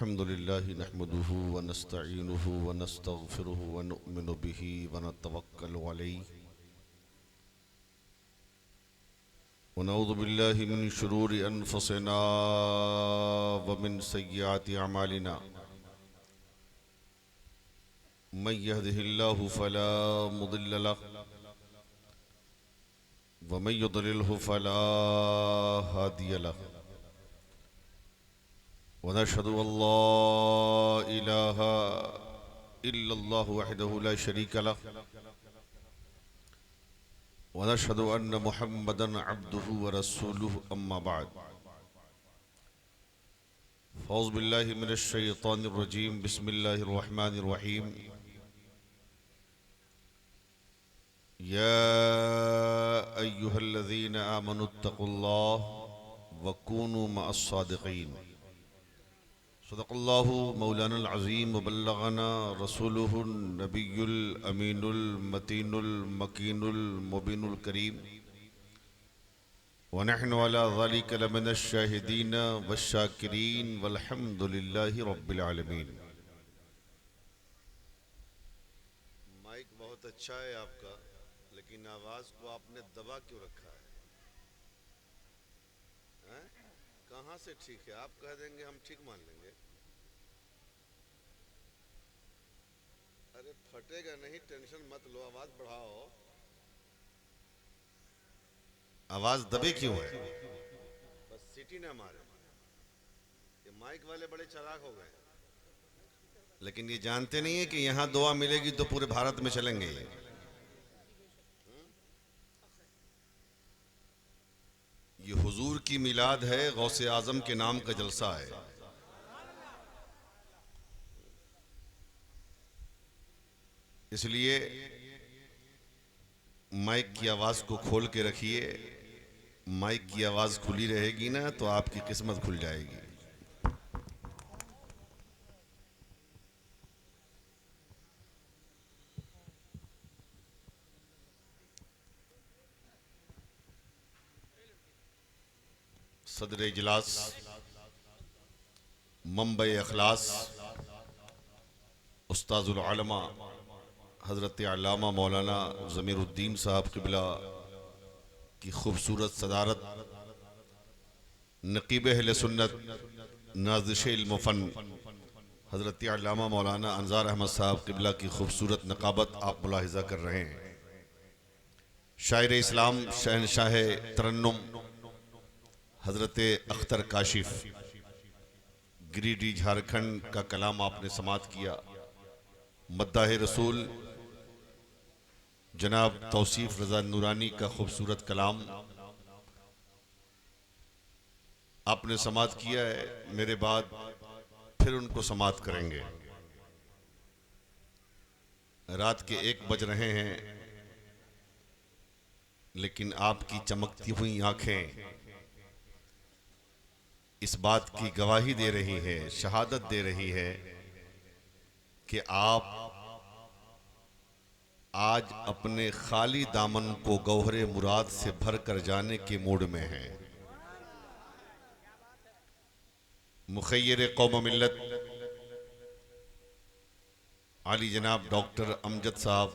अल्हम्दुलिल्लाहि नहमदुहु व नस्तईनुहु व नस्तगफिरुहु व नुअमिनु बिही व नतवक्कलु अलैहि व नऊज़ु बिल्लाहि मिन शुरूरि अनफुसिना व मिन सय्यिआति अमालिना मन यहदिहिल्लाहु फला मुदिल्ल लहु व मन युद्लिलहु फला हादिय लहु व नशहदु अल्ला इलाहा इल्लल्लाहु वहदहु ला शरीका लहु व नशहदु अन्न मुहम्मदन अब्दुहु व रसूलुहु अम्मा बाद फ़ौज़ु बिल्लाहि मिनश शैतानिर रजीम बिस्मिल्लाहिर रहमानिर रहीम या अय्युहल्लज़ीना आमनुत्तक़ुल्लाह व कूनू मअस सादिक़ीन सदक़ल्लाहु मौलानल अज़ीम व बल्लगना रसूलुहुन नबियुल अमीनुल मतीनुल मकीनुल मुबीनुल करीम व नहनु अला ज़ालिका लमिनश शाहिदीन वश्शाकिरीन वल्हम्दुलिल्लाहि रब्बिल आलमीन। माइक बहुत अच्छा है आपका, लेकिन आवाज़ को आपने दबा क्यों रखा है? हैं? कहाँ से ठीक है? आप कह देंगे हम ठीक मान लेंगे। अरे फटेगा नहीं, टेंशन मत लो, आवाज़ बढ़ाओ। आवाज़ दबे क्यों है? बस सीटी ना मारे। ये माइक वाले बड़े चालाक हो गए, लेकिन ये जानते नहीं है कि यहाँ दुआ मिलेगी तो पूरे भारत में चलेंगे ये। ये हुजूर की मिलाद है, गौसे आजम के नाम का जलसा है। इसलिए माइक की आवाज़ को खोल के रखिए। माइक की आवाज़ खुली रहेगी ना तो आपकी किस्मत खुल जाएगी। सदर इजलास मंबई अखलास उस्ताजुल आलमा हज़रत अल्लामा मौलाना ज़मीरुद्दीन साहब क़िबला की खूबसूरत सदारत, नक़ीब अहले सुन्नत नाज़िश इल्म फ़न हज़रत अल्लामा मौलाना अंज़ार अहमद साहब क़िबला की खूबसूरत नक़ाबत आप मुलाहिज़ा कर रहे हैं। शायर इस्लाम शहनशाह तरन्नुम हज़रत अख्तर काशिफ गिरिडीह झारखंड का कलाम आपने समात किया। मद्दाह रसूल जनाब तौसीफ रज़ा नूरानी का खूबसूरत कलाम आपने समात किया है। मेरे बाद फिर उनको समात करेंगे। रात के 1 बज रहे हैं, लेकिन आपकी चमकती हुई आंखें इस बात की गवाही दे रही है, शहादत दे रही है कि आप आज अपने खाली दामन को गौहरे मुराद से भर कर जाने के मूड में हैं। मुखय्यर कौम मिल्लत आली जनाब डॉक्टर अमजद साहब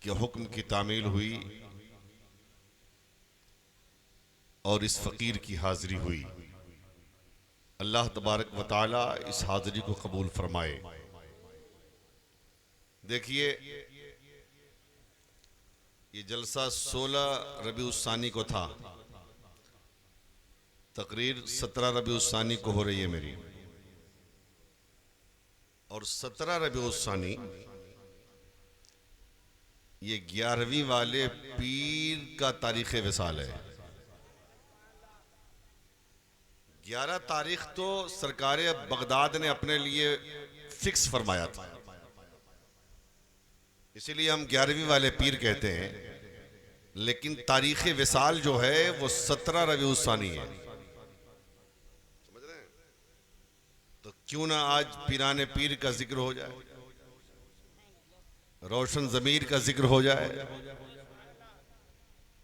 के हुक्म की तामील हुई और इस फ़कीर की हाज़िरी हुई। अल्लाह तबारक व तआला इस हाज़िरी को कबूल फरमाए। देखिए, ये जलसा 16 रबीउस्सानी को था। तकरीर 17 रबीउस्सानी को हो रही है मेरी, और 17 रबीउस्सानी ये 11वीं वाले पीर का तारीख़ विसाल है। 11 तारीख तो सरकार बगदाद ने अपने लिए फिक्स फरमाया था, इसीलिए हम 11वीं वाले पीर कहते हैं। लेकिन तारीख़ विसाल जो है वो 17 रबीउस्सानी है। समझ रहे हैं? तो क्यों ना आज पीराने पीर का जिक्र हो जाए, रोशन ज़मीर का जिक्र हो जाए,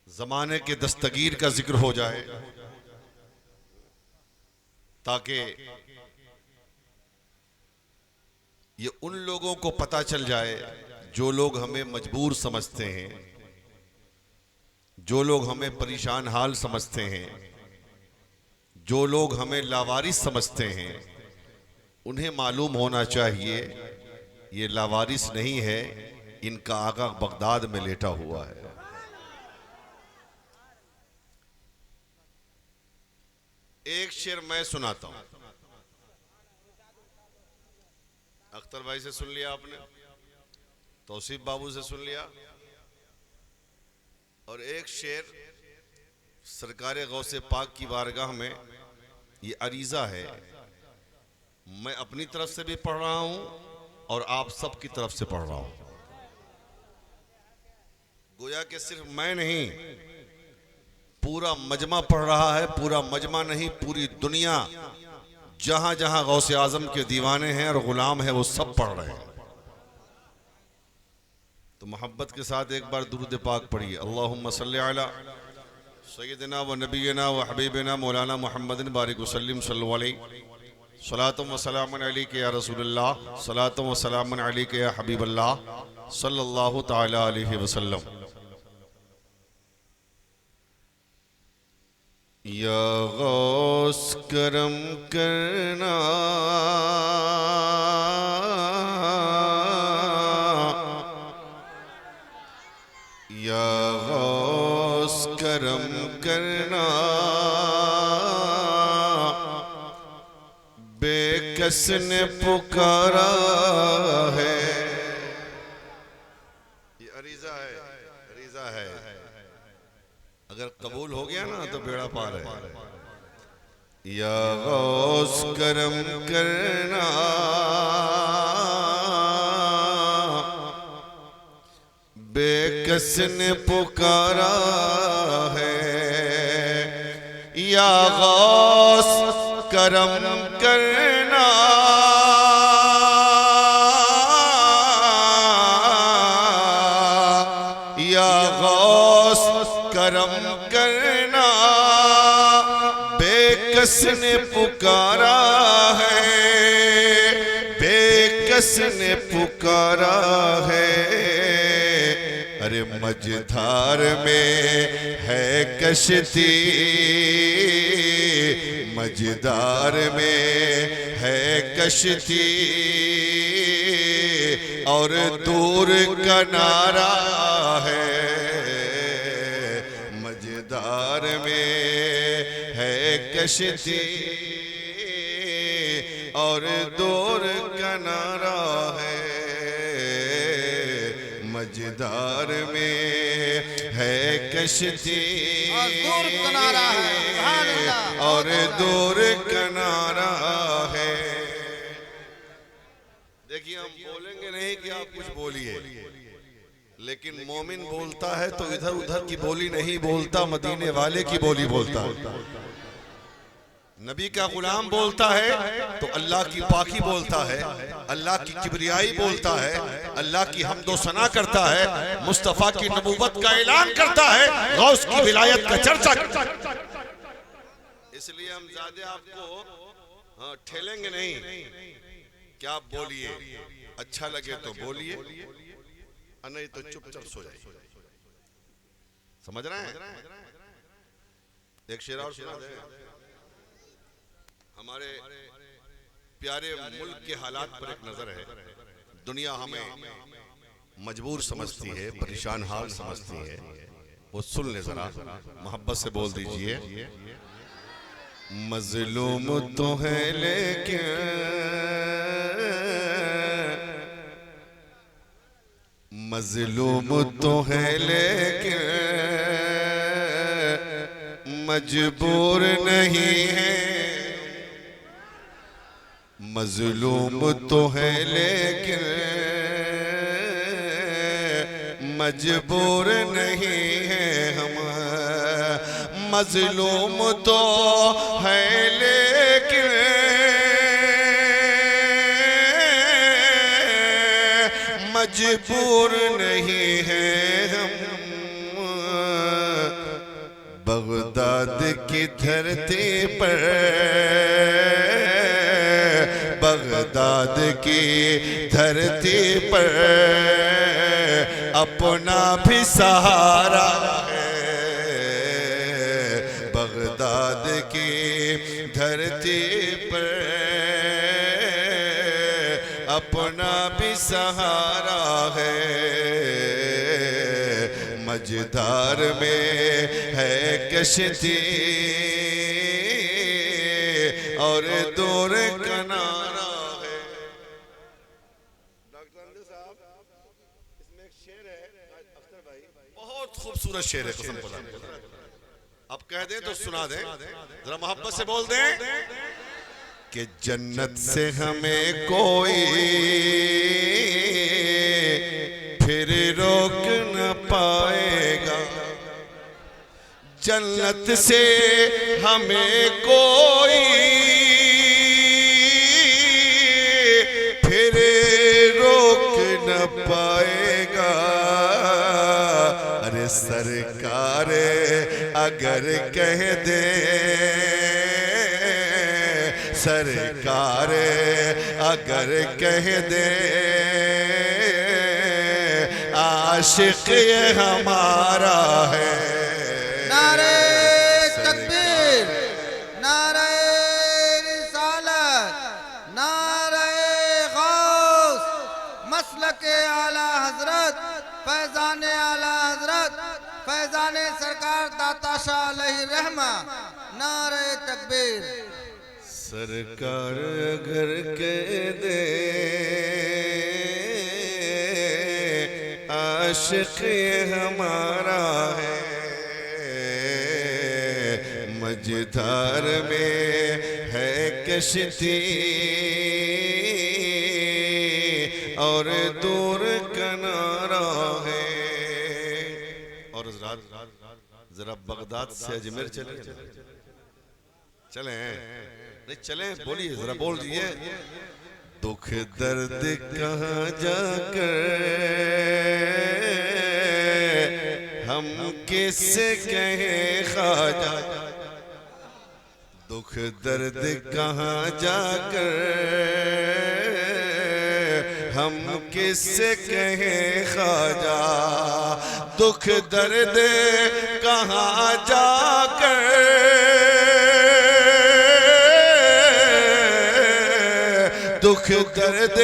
ज़माने के दस्तगीर का जिक्र हो जाए, ताकि ये उन लोगों को पता चल जाए जो लोग हमें मजबूर समझते हैं, जो लोग हमें परेशान हाल समझते हैं, जो लोग हमें लावारिस समझते हैं, उन्हें मालूम होना चाहिए ये लावारिस नहीं है, इनका आका बगदाद में लेटा हुआ है। एक शेर मैं सुनाता हूं, अख्तर भाई से सुन लिया आपने, तौसीफ बाबू से सुन लिया, और एक शेर सरकार गौसे पाक की बारगाह में, ये अरीज़ा है, मैं अपनी तरफ से भी पढ़ रहा हूं और आप सब की तरफ से पढ़ रहा हूं। गोया कि सिर्फ मैं नहीं, पूरा मजमा पढ़ रहा है, पूरा मजमा नहीं पूरी दुनिया, जहां जहां गौसे आजम के दीवाने हैं और गुलाम हैं वो सब पढ़ रहे हैं। तो मोहब्बत के साथ एक बार दुरूद पाक पढ़िए, अल्लाहुम्मा सल्ली अला सय्यदिना व नबीना व हबीबिना मौलाना मुहम्मदिन बारिक वसल्लिम सल्लल्लाहु अलैहि सलातुम व सलामुन अलैका या रसूलल्लाह सलातुम व सलामुन अलैका या हबीबल्लाह सल्लल्लाहु तआला अलैहि वसल्लम। या गौस करम करना, या गौस करम करना, बेकस ने पुकारा है। ये अरीज़ा है, अरीज़ा है, अगर कबूल हो गया ना तो बेड़ा पार है। या गौस करम करना, बेकस ने पुकारा है। या गौस करम करना, या गौस करम करना, बेकस ने पुकारा है, बेकस ने पुकारा है। अरे मझधार में है कश्ती, मझधार में है कश्ती, और दूर किनारा है। मझधार में है कश्ती और दूर किनारा है। मझधार में है कश्ती और दूर किनारा है, और दूर किनारा है। देखिए, हम बोलेंगे नहीं कि आप कुछ बोलिए, लेकिन मोमिन बोलता है तो इधर उधर की बोली नहीं बोलता, मदीने वाले की बोली बोलता है। नबी का गुलाम बोलता है तो अल्लाह की पाकी बोलता है, अल्लाह की किबरियाई बोलता है, अल्लाह की हमदो सना करता है, मुस्तफा की नबूवत का ऐलान करता है, गौस की विलायत का चर्चा करता है। इसलिए हम ज्यादा आपको ठेलेंगे नहीं कि आप बोलिए, अच्छा लगे तो बोलिए, नहीं तो चुपचाप सो जाइए। समझ रहे हैं? एक शेर और सुना दे। हमारे प्यारे मुल्क के हालात पर एक नजर है। दुनिया हमें मजबूर समझती है, परेशान हाल समझती है। वो सुन ले जरा, मोहब्बत से बोल दीजिए। मजलूम तो है लेकिन, मजलूम तो है लेकिन मजबूर नहीं है। मजलूम तो है लेकिन मजबूर नहीं है हम। मजलूम तो है लेकिन मजबूर नहीं है हम। बगदाद बगदाद की धरती पर, बगदाद की धरती पर अपना भी सहारा है। बगदाद की धरती पर अपना भी सहारा है। मझधार में है कश्ती और दूर किनारा है। डॉक्टर साहब, इसमें एक शेर है अख्तर भाई, बहुत खूबसूरत शेर है, कसम खुदा। अब कह दें तो सुना दें, जरा मोहब्बत से बोल दें कि जन्नत से हमें कोई फिर रोक न पाएगा, जन्नत से हमें कोई फिर रोक न पाएगा। अरे सरकार अगर कह दे, सरकार अगर कह दे आशिक ये हमारा है। नारे तकबीर, नारे रिसालत, नारे गौस, मसलके आला हजरत, फैजाने आला हजरत, फैजाने सरकार दाता शाह अलैहि रहमा। नारे तकबीर। सरकार अगर कह दे आशिक ये हमारा है, मझधार में है कश्ती और दूर किनारा है। और जरा बगदाद से अजमेर चले, चलें नहीं चलें, बोलिए जरा, बोल दिए। दुख दर्द कहाँ जाकर हम किससे कहें ख्वाजा, दुख दर्द कहाँ जाकर हम किससे कहें ख्वाजा, दुख दर्द कहाँ जाकर दुख दर्द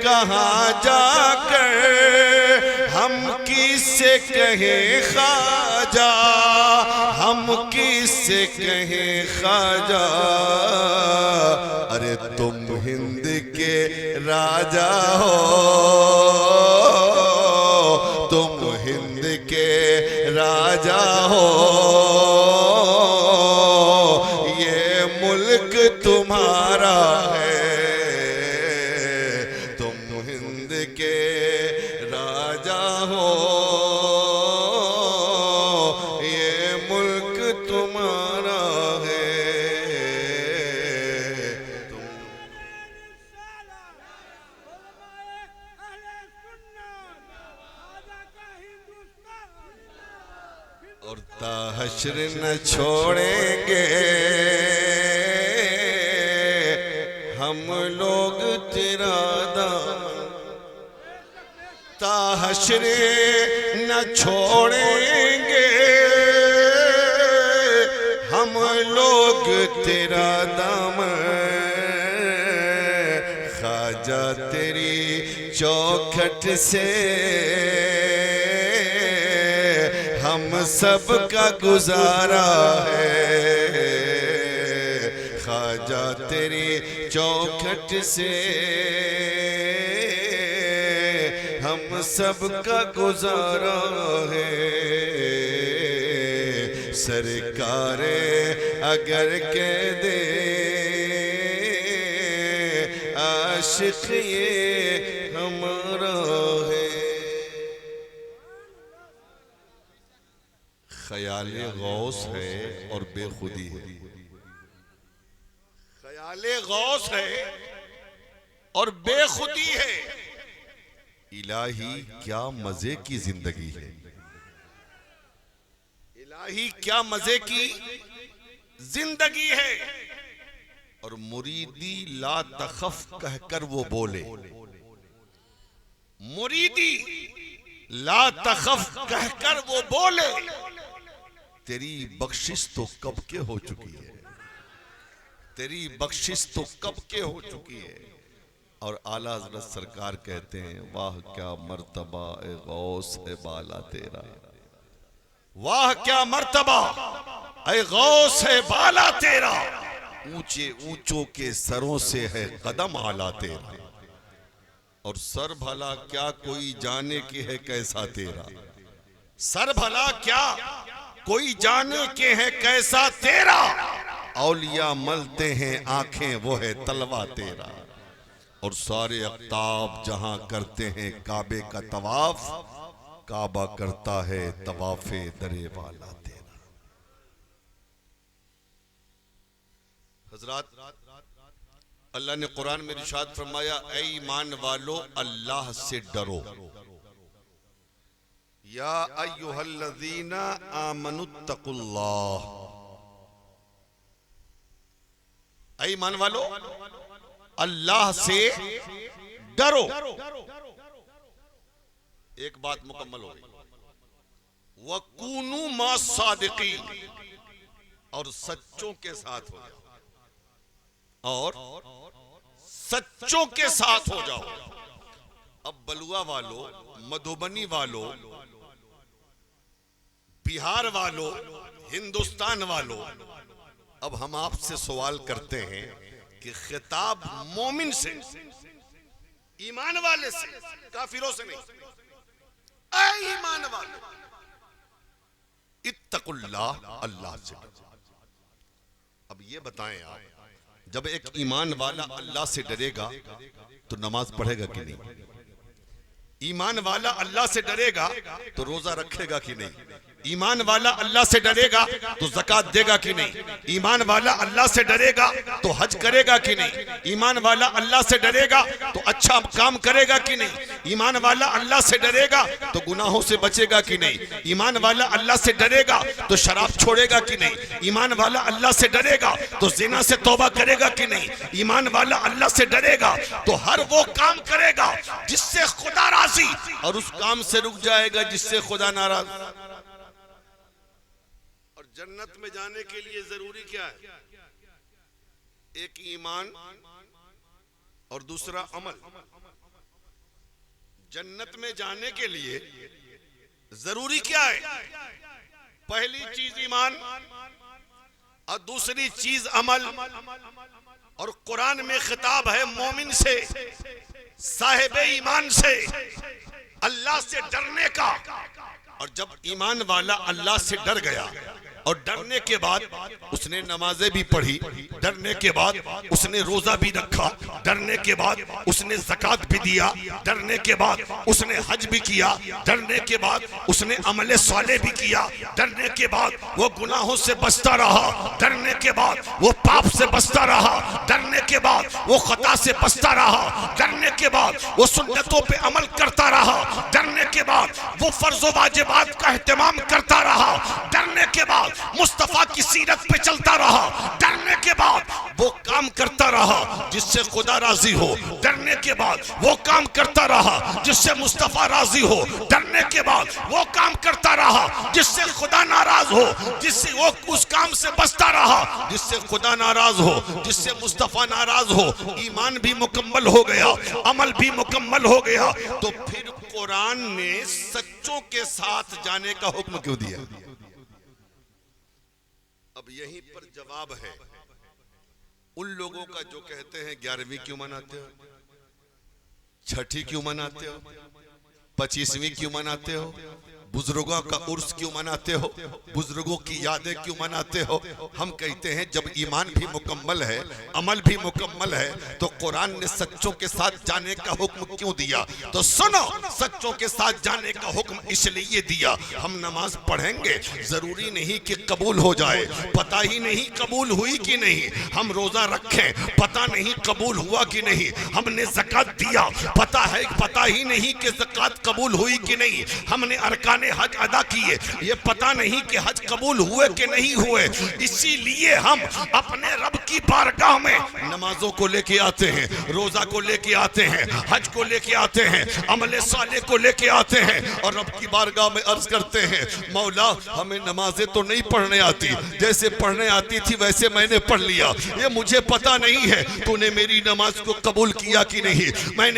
कहाँ जाकर हम किससे कहें ख्वाजा, हम किससे कहें ख्वाजा। अरे तुम हिंद के राजा हो, तुम हिंद के राजा हो, ये मुल्क तुम्हारा है। और ताहश्र न छोड़ेंगे हम लोग तेरा दामन, ताहश्र न छोड़ेंगे हम लोग तेरा दामन। ख्वाजा तेरी चौखट से हम सब का गुजारा है, ख्वाजा तेरी चौखट से हम सब का गुजारा है। सरकार अगर कह दे आशिक ये हमारा है। ख्याले गौस है और बेखुदी है, ख्याले गौस है और बेखुदी है। इलाही क्या मजे की जिंदगी है, इलाही क्या मजे की जिंदगी है। और मुरीदी ला तखफ कहकर वो बोले, मुरीदी ला तखफ कहकर वो बोले, तेरी बख्शिश तो कब के हो चुकी है, तेरी बख्शिश तो कब के हो चुकी है। और आला हज़रत सरकार कहते हैं, वाह क्या मर्तबा ए गौस है बाला तेरा, वाह क्या मर्तबा ए गौस है बाला तेरा, ऊंचे ऊंचों के सरों से है कदम आला तेरा। और सर भला क्या कोई जाने के है कैसा तेरा, सर भला क्या कोई जाने के है कैसा तेरा, औलिया मलते हैं आंखें वो है तलवा तेरा। और सारे अफ्ताब जहां करते हैं काबे का तवाफ, काबा करता है तवाफे दरे वाला तेरा। हजरात, अल्लाह ने कुरान में इरशाद फरमाया, ऐ ईमान वालो अल्लाह से डरो, या अय्युहल्लज़ीना आमनुत्तकुल्लाह, ऐ ईमान वालो अल्लाह से डरो। एक बात मुकम्मल हो गई, वकूनू मा सादिकीन, और सच्चों के साथ हो जाओ, और सच्चों के साथ हो जाओ। अब बलुआ वालों, मधुबनी वालों, बिहार वालों, हिंदुस्तान वालों, अब हम आपसे सवाल करते हैं कि खिताब मोमिन से, ईमान वाले से, काफिरों से नहीं, ऐ ईमान वाले इत्तकुल्लाह, अल्लाह से। अब ये बताएं आप, जब एक ईमान वाला अल्लाह से डरेगा तो नमाज पढ़ेगा कि नहीं? ईमान वाला अल्लाह से डरेगा तो रोजा रखेगा कि नहीं? ईमान वाला अल्लाह से डरेगा तो ज़कात देगा कि नहीं? ईमान वाला अल्लाह से डरेगा तो हज करेगा कि नहीं? ईमान वाला अल्लाह से डरेगा तो अच्छा काम करेगा कि नहीं? ईमान वाला अल्लाह से डरेगा तो गुनाहों से बचेगा कि नहीं? ईमान वाला अल्लाह से डरेगा तो शराब छोड़ेगा कि नहीं? ईमान वाला अल्लाह से डरेगा तो ज़िना से तौबा करेगा कि नहीं? ईमान वाला अल्लाह से डरेगा तो हर वो काम करेगा जिससे खुदा राजी, और उस काम से रुक जाएगा जिससे खुदा नाराज। जन्नत में जाने के लिए जरूरी क्या है? एक ईमान और दूसरा अमल। जन्नत में जाने के लिए जरूरी क्या है? पहली चीज ईमान और दूसरी चीज अमल। और कुरान में खिताब है मोमिन से, साहिब ईमान से, अल्लाह से डरने का। और जब ईमान वाला अल्लाह से डर गया और डरने के बाद उसने नमाजें भी पढ़ी, डरने के बाद उसने रोजा भी रखा, डरने के बाद उसने ज़कात भी दिया, डरने के बाद उसने हज भी किया, डरने के बाद उसने अमले साले भी किया, डरने के बाद वो गुनाहों से बचता रहा, डरने के बाद वो पाप से बचता रहा, डरने के बाद वो खता से बचता रहा, डरने के बाद वो सुन्नतों पे अमल करता रहा, डरने के बाद वो फर्जो वाजिबात का एहतमाम करता रहा, डरने के बाद मुस्तफा की सीरत पे चलता रहा, डरने के बाद वो काम करता रहा जिससे खुदा राजी हो, डरने के बाद वो काम करता रहा जिससे मुस्तफा राजी हो, डरने के बाद वो काम करता रहा जिससे खुदा नाराज हो, जिससे वो उस काम से बचता रहा जिससे खुदा नाराज हो, जिससे मुस्तफा नाराज हो। ईमान भी मुकम्मल हो गया, अमल भी मुकम्मल हो गया, तो फिर कुरान ने सच्चों के साथ जाने का हुक्म क्यों दिया? अब यहीं पर जवाब है उन लोगों का जो कहते हैं 11वीं क्यों मनाते हो, छठी क्यों मनाते हो, 25वीं क्यों मनाते हो, बुजुर्गों का उर्स क्यों मनाते हो, बुजुर्गों की यादें क्यों मनाते हो। हम कहते हैं जब ईमान भी मुकम्मल है, अमल भी मुकम्मल है, तो कुरान ने सच्चों के साथ जाने का हुक्म क्यों दिया? तो सुनो, सच्चों के साथ जाने का हुक्म इसलिए दिया, हम नमाज पढ़ेंगे, जरूरी नहीं कि कबूल हो जाए, पता ही नहीं कबूल हुई कि नहीं। हम रोजा रखें, पता नहीं कबूल हुआ कि नहीं। हमने ज़कात दिया, पता ही नहीं कि ज़कात कबूल हुई कि नहीं। हमने अरकान ने हज अदा किए, ये पता नहीं कि हज कबूल हुए कि नहीं हुए। इसीलिए हम अपने रब की बारगाह में नमाजों को लेके आते हैं, रोजा को लेके आते हैं, हज को लेके आते हैं, अमले साले को लेके आते हैं और रब की बारगाह में अर्ज करते हैं, मौला हमें नमाजें तो नहीं पढ़ने आती, जैसे पढ़ने आती थी वैसे मैंने पढ़ लिया, ये मुझे पता नहीं है तूने मेरी नमाज को कबूल किया कि नहीं।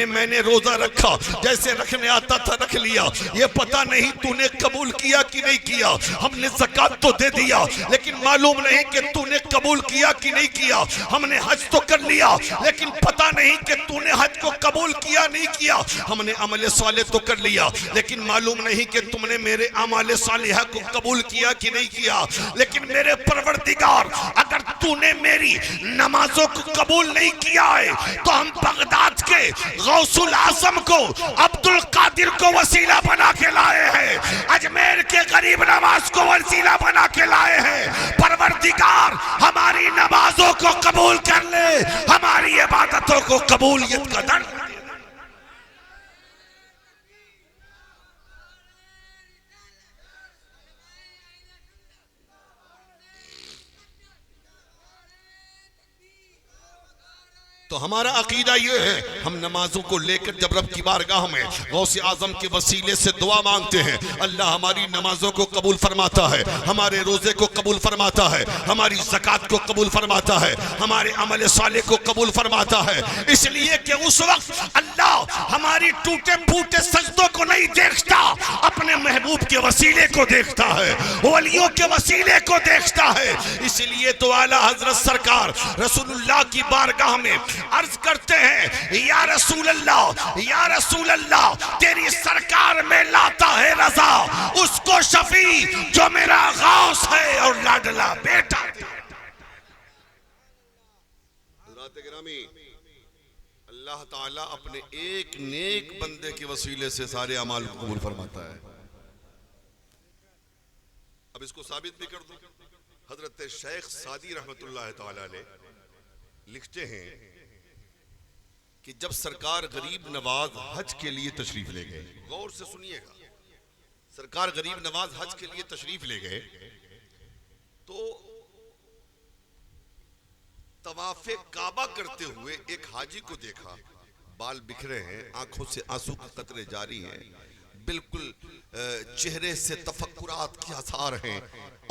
मैंने रोजा रखा, जैसे रखने आता था रख लिया, ये पता नहीं तूने कबूल किया कि नहीं किया। हमने ज़कात तो दे दिया लेकिन मालूम नहीं कि तूने कबूल किया कि नहीं किया। हमने हज तो कर लिया लेकिन पता नहीं कि तूने हज को कबूल किया नहीं किया। हमने अमले साले तो कर लिया लेकिन मालूम नहीं कि तुमने मेरे अमले सालिहा को कबूल किया कि नहीं किया। लेकिन मेरे परवरदिगार, अगर तूने मेरी नमाजों को कबूल नहीं किया है तो हम बगदाद के गौसुल आजम को, अब्दुल कादिर को वसीला बना के लाए हैं, अजमेर के गरीब नवाज को वसीला बना के लाए हैं। परवरदिगार हमारी नमाजों को कबूल कर ले, हमारी इबादतों को कबूलियत का दर। तो हमारा अकीदा ये है, हम नमाजों को लेकर जब रब की बारगाह में गौसे आजम के वसीले से दुआ मांगते हैं, अल्लाह हमारी नमाजों को कबूल फरमाता है, हमारे रोजे को कबूल फरमाता है, हमारी ज़कात को कबूल फरमाता है, हमारे अमल साले को कबूल फरमाता है। इसलिए कि उस वक्त अल्लाह हमारी टूटे फूटे सजदों को नहीं देखता, अपने महबूब के वसीले को देखता है, वलियों के वसीले को देखता है। इसलिए तो आला हजरत सरकार रसूलुल्लाह की बारगाह में अर्ज करते हैं, या रसूल अल्लाह, तेरी सरकार में लाता है रजा उसको शफी जो मेरा गौस है और लाडला बेटा। अल्लाह ताला अपने एक नेक बंदे के वसीले से सारे अमाल को कबूल फरमाता है। अब इसको साबित भी कर दूं, हजरत शेख सादी रहमतुल्लाह ताला अलैह लिखते हैं कि जब सरकार गरीब नवाज हज के लिए तशरीफ ले गए, गौर से सुनिएगा, सरकार गरीब नवाज हज के लिए तशरीफ ले गए तो तवाफे काबा करते हुए एक हाजी को देखा, बाल बिखरे हैं, आंखों से आंसू के कतरे जारी हैं, बिल्कुल चेहरे से तफक्कुरात के आसार हैं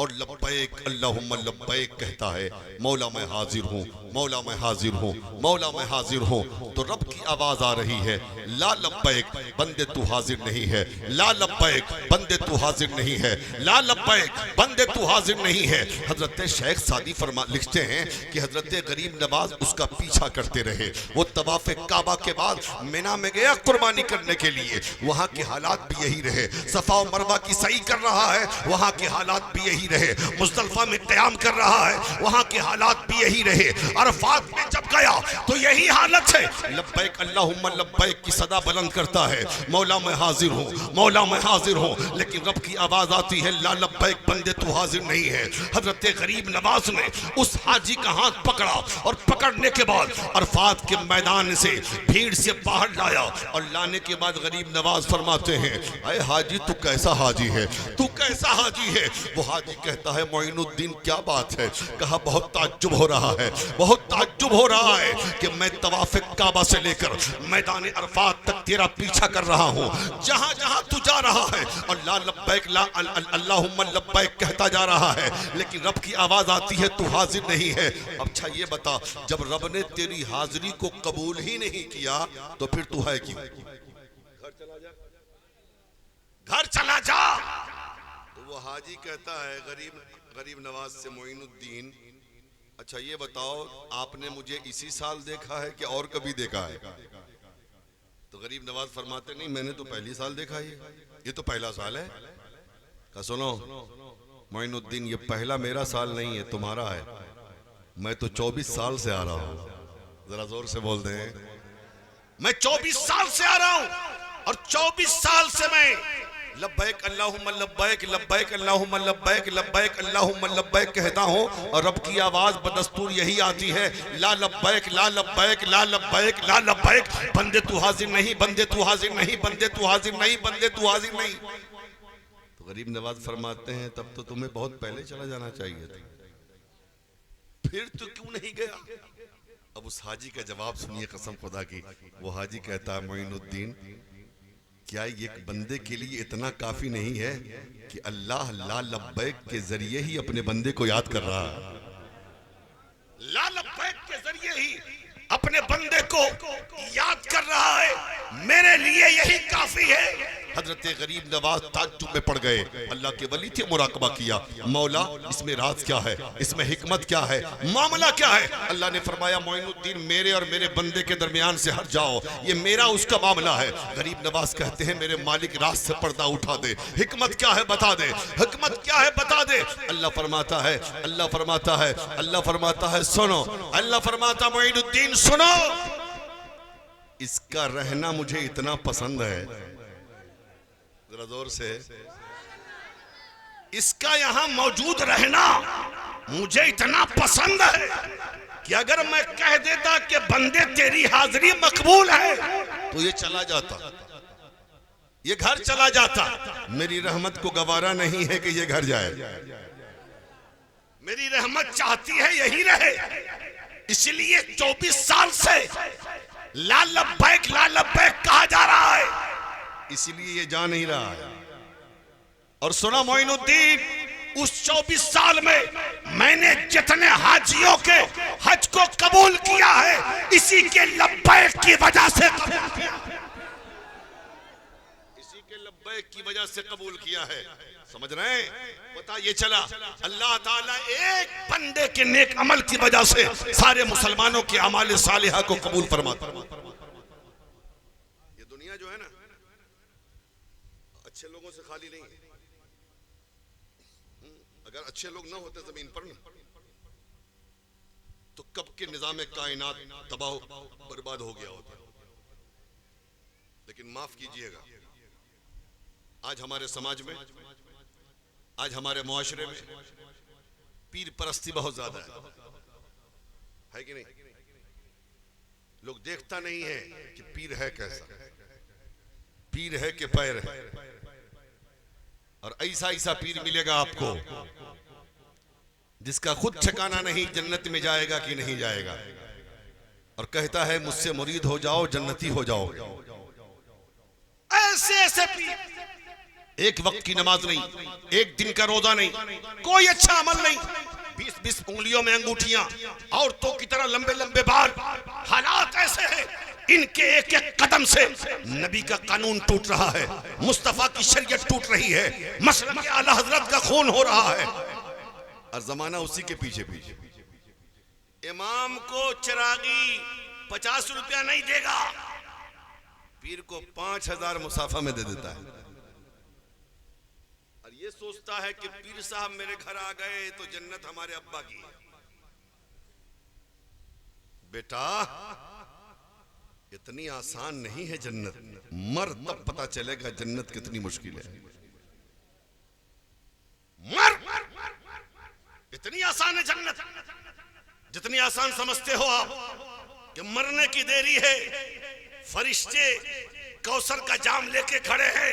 और लब्बैक अल्लाहुम्मा लब्बैक कहता है, मौला मैं हाजिर हूँ, मौला मैं हाजिर हूँ, मौला मैं हाजिर हूँ। तो रब की आवाज आ रही है, ला लब्बैक बंदे तू हाजिर नहीं है, ला लब्बैक बंदे तू हाजिर नहीं है, ला लब्बैक बंदे तू हाजिर नहीं है। हजरत शेख सादी लिखते हैं कि हजरत गरीब नवाज उसका पीछा करते रहे। वो तवाफ़े काबा के बाद मिना में गया कुर्बानी करने के लिए, वहाँ के हालात भी यही रहे। सफा और मरवा की सही कर रहा है, वहाँ के हालात भी यही रहे। मुज़दलिफा में क़याम कर रहा है, वहाँ के हालात भी यही रहे। अरफात में जब गया तो यही हालत है, लब्बैक अल्लाहुम्मा लब्बैक की सदा बुलंद करता है, मौला मैं हाजिर हूँ, मौला मैं हाजिर हूँ। लेकिन रब की आवाज़ आती है, ला लब्बैक बंदे तू हाजिर नहीं है। हजरत गरीब नवाज ने उस हाजी का हाथ पकड़ा और पकड़ने के बाद अरफात के मैदान से भीड़ से बाहर लाया और लाने के बाद गरीब नवाज फरमाते हैं, अरे हाजी तू कैसा हाजी है, तू कैसा हाजी है। वो हाजी कहता है, मोइनुद्दीन क्या बात है। कहा, बहुत ताज्जुब हो रहा है, बहुत ताज्जुब हो रहा है कि मैं तवाफ़े काबा से लेकर मैदान अरफात तक तेरा पीछा कर रहा हूँ, जहाँ जहाँ तू जा रहा है और ला लब्बैक ला अल्लाहुम्मा लब्बैक कहता जा रहा है, लेकिन रब की आवाज़ आती है तू हाजिर नहीं है। अच्छा ये बता, जब रब ने तेरी हाजिरी को कबूल ही नहीं किया तो फिर तू है क्यों? घर चला जा। तो वो हाजी कहता है गरीब नवाज से, मोइनुद्दीन अच्छा ये बताओ, आपने मुझे इसी साल देखा है कि और कभी देखा है? तो गरीब नवाज फरमाते, नहीं मैंने तो पहली साल देखा, ये तो पहला साल है। कहा, सुनो मोइनुद्दीन, ये पहला मेरा साल नहीं है, तुम्हारा है। मैं तो 24 साल से आ रहा हूँ। जरा जोर से बोल दें, मैं 24 साल से आ रहा हूँ और 24 साल से मैं लब्बैक अल्लाहुम्मा लब्बैक, लब्बैक अल्लाहुम्मा लब्बैक, लब्बैक अल्लाहुम्मा लब्बैक कहता हूँ और रब की आवाज़ बदस्तूर यही आती है, ला लब्बैक, ला लब्बैक, ला लब्बैक, ला लब्बैक। बंदे तू हाजिर नहीं, बंदे तू हाजिर नहीं, बंदे तू हाजिर नहीं, बंदे तू हाजिर नहीं। गरीब नवाज फरमाते हैं तब तो तुम्हें बहुत पहले चला जाना चाहिए था, फिर तो क्यों नहीं गया? अब उस हाजी का जवाब सुनिए, कसम खुदा की। वो हाजी कहता है, मोइनुद्दीन, क्या एक बंदे के लिए इतना काफी नहीं है कि अल्लाह ला लब्बैक के जरिए ही अपने बंदे को याद कर रहा है? ला लब्बैक के जरिए ही अपने बंदे को याद कर रहा है, मेरे लिए यही काफी है। हजरत गरीब नवाज ताज्जुब में पड़ गए। अल्लाह के वली थे, मुराकबा किया, मौला इसमें राज क्या है, इसमें हिकमत क्या है, मामला क्या है? अल्लाह ने फरमाया, मोइनुद्दीन मेरे और मेरे बंदे के दरमियान से हट जाओ, ये मेरा उसका मामला है। गरीब नवाज कहते हैं, मेरे मालिक राज से पर्दा उठा दे, हिकमत क्या है बता दे, हिकमत क्या है बता दे। अल्लाह फरमाता है, अल्लाह फरमाता है, अल्लाह फरमाता है, सुनो, अल्लाह फरमाता, मोइनुद्दीन सुनो, इसका रहना मुझे इतना पसंद है, जरा जोर से, इसका यहां मौजूद रहना मुझे इतना पसंद है कि अगर मैं कह देता कि बंदे तेरी हाजिरी मकबूल है, तो ये चला जाता, ये घर चला जाता। मेरी रहमत को गवारा नहीं है कि ये घर जाए, मेरी रहमत चाहती है यही रहे। इसलिए 24 साल से ला लब्बैक कहा जा रहा है, इसलिए ये जा नहीं रहा है। और सुना मोइनुद्दीन, उस 24 साल में मैंने जितने हाजियों के हज को कबूल किया है, इसी के लब्बैक की वजह से कबूल किया, इसी के लब्बैक की वजह से कबूल किया है। समझ रहे हैं? पता ये चला, अल्लाह ताला एक बंदे के नेक अमल की वजह से सारे मुसलमानों के अमाल सालिहा को कबूल फरमाता। ये दुनिया जो है ना, अच्छे लोगों से खाली नहीं है। अगर अच्छे लोग ना होते जमीन पर ना, तो कब के निजाम कायनात तबाह बर्बाद हो गया होता। लेकिन माफ कीजिएगा, आज हमारे समाज में, आज हमारे मुआशरे में पीर परस्ती बहुत ज्यादा है कि नहीं? लोग देखता नहीं है कि पीर है कैसा, पीर है कि पैर है। और ऐसा ऐसा पीर मिलेगा आपको जिसका खुद ठिकाना नहीं, जन्नत में जाएगा कि नहीं जाएगा, और कहता है मुझसे मुरीद हो जाओ जन्नती हो जाओगे। ऐसे ऐसे पीर, एक वक्त की नमाज नहीं, एक दिन का रोजा नहीं, कोई अच्छा अमल नहीं, 20-20 उंगलियों में अंगूठियां, औरतों की तरह लंबे लंबे बाल। हालात ऐसे हैं, इनके एक एक कदम से नबी का कानून टूट रहा है, मुस्तफा की शरीयत टूट रही है, मसलक आला हजरत का खून हो रहा है, और जमाना उसी के पीछे पीछे। इमाम को चिरागी 50 रुपया नहीं देगा, पीर को 5000 मुसाफा में दे देता है, और ये सोचता है कि पीर साहब मेरे घर आ गए तो जन्नत हमारे अब्बा की। बेटा इतनी आसान नहीं है जन्नत, मर तब पता चलेगा जन्नत कितनी मुश्किल है। मर, इतनी आसान है जन्नत, जितनी आसान समझते हो आप कि मरने की देरी है। फरिश्ते कौसर का जाम लेके खड़े हैं,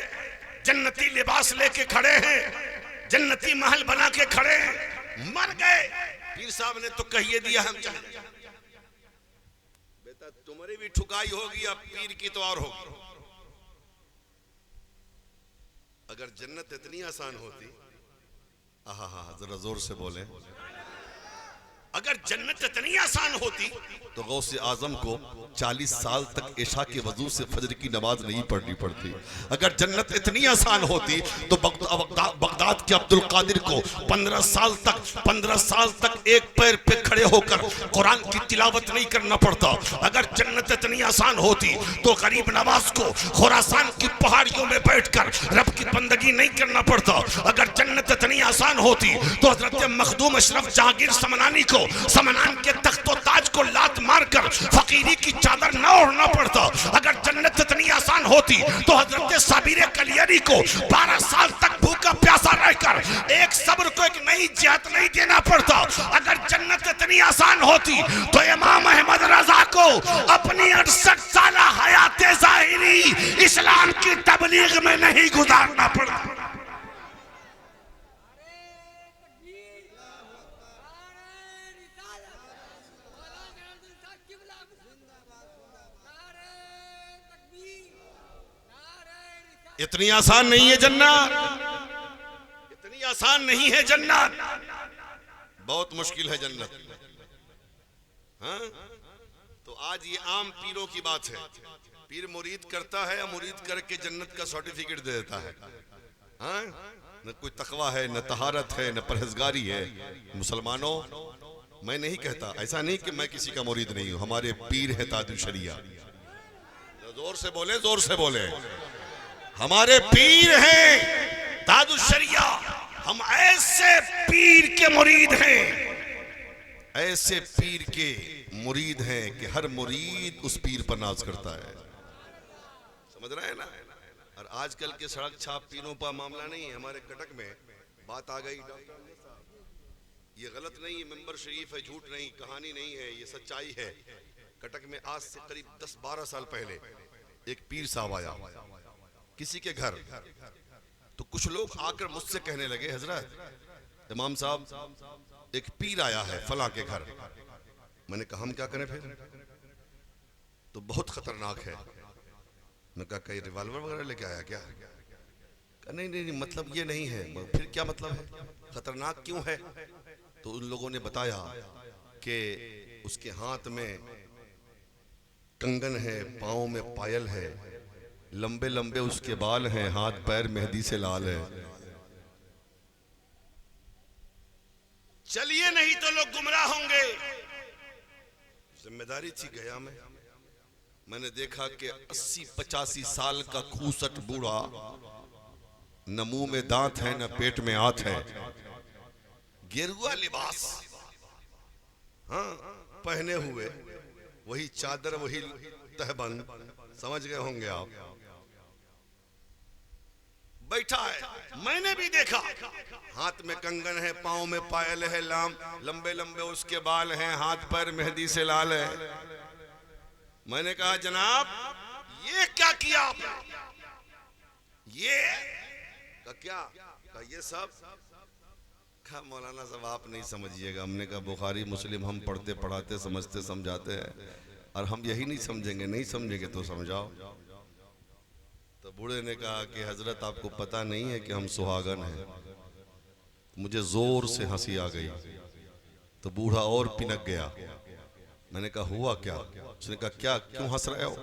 जन्नती लिबास लेके खड़े हैं, जन्नती महल बना के खड़े हैं, मर गए। पीर साहब ने तो कहिए दिया हम चले। बेटा तुम्हारी भी ठुकाई होगी, अब पीर की तो और होगी। अगर जन्नत इतनी आसान होती, आहा जरा जोर से बोले, अगर जन्नत इतनी आसान होती तो गौसे आजम को 40 साल तक इशा के वजू से फजर की नमाज नहीं पढ़नी पड़ती। अगर जन्नत इतनी आसान होती तो बगदाद के अब्दुल कादिर को 15 साल तक एक पैर पे खड़े होकर कुरान की तिलावत नहीं करना पड़ता। अगर जन्नत इतनी आसान होती तो गरीब नवाज को खुरासान की पहाड़ियों में बैठकर रब की बंदगी नहीं करना पड़ता। अगर जन्नत इतनी आसान होती तो हजरत मखदूम अशरफ जहांगीर समनानी को समनान के तख्तो ताज को लात मारकर फकीरी की चादर न ओढ़ना पड़ता। अगर जन्नत इतनी आसान होती तो हजरत साबिर कलियारी को 12 साल तक भूखा प्यासा रहकर एक सब्र को एक नई जिहाद नहीं देना पड़ता। अगर जन्नत इतनी आसान होती तो इमाम अहमद रजा को अपनी 68 साल हयात ज़ाहिरी इस्लाम की तबलीग में नहीं गुजारना पड़ा। इतनी आसान नहीं है जन्नत, इतनी आसान नहीं है जन्नत, बहुत मुश्किल है जन्नत। हाँ? तो आज ये आम पीरों की बात है, पीर मुरीद करता है या मुरीद करके जन्नत का सर्टिफिकेट दे देता है। हाँ? न कोई तकवा है, न तहारत है, न परहेजगारी है। मुसलमानों, मैं नहीं कहता, ऐसा नहीं कि मैं किसी का मुरीद नहीं हूं, हमारे पीर है ताजुल शरिया। जोर से बोले, जोर से बोले, हमारे पीर हैं ताजुल शरिया। हम ऐसे पीर के मुरीद हैं, ऐसे पीर के मुरीद हैं कि हर मुरीद उस पीर पर नाज करता है। समझ रहे हैं ना? और आजकल के सड़क छाप पीरों पर मामला नहीं है। हमारे कटक में बात आ गई, ये गलत नहीं है, मेंबर शरीफ है, झूठ नहीं, कहानी नहीं है, ये सच्चाई है। कटक में आज से करीब 10-12 साल पहले एक पीर साहब आया किसी के घर, तो कुछ लोग आकर मुझसे कहने लगे, हजरत इमाम साहब एक पीर आया है फला के घर। मैंने कहा हम क्या करें फिर? तो बहुत खतरनाक है। मैं कहा कहीं रिवॉल्वर वगैरह लेके आया क्या? नहीं नहीं नहीं, मतलब ये नहीं है। फिर क्या मतलब है? खतरनाक क्यों है? तो उन लोगों ने बताया कि उसके हाथ में कंगन है, पाँव में पायल है, लंबे लंबे उसके बाल हैं, हाथ पैर मेहंदी से लाल है। चलिए नहीं तो लोग गुमराह होंगे। जिम्मेदारी थी, गया मैंने देखा कि 80-85 साल का खूसट बूढ़ा, न मुंह में दांत है न पेट में आंत है, गेरुआ लिबास हाँ पहने हुए, वही चादर वही तहबंद, समझ गए होंगे आप, बैठा है। मैंने भी देखा, हाथ में कंगन है, पाँव में पायल है, लंबे लंबे उसके बाल हैं, हाथ पैर मेहंदी से लाल है। मैंने कहा जनाब ये क्या किया आपने? ये क्या? ये सब कहा मौलाना साहब आप नहीं समझिएगा। हमने कहा बुखारी मुस्लिम हम पढ़ते पढ़ाते समझते समझाते हैं, और हम यही नहीं समझेंगे, नहीं समझेंगे तो समझाओ। तो बूढ़े ने कहा कि हजरत आपको पता नहीं है कि हम सुहागन हैं। मुझे जोर से हंसी आ गई, तो बूढ़ा और पिनक गया। मैंने कहा हुआ क्या? उसने कहा क्या, क्यों हंस रहे हो,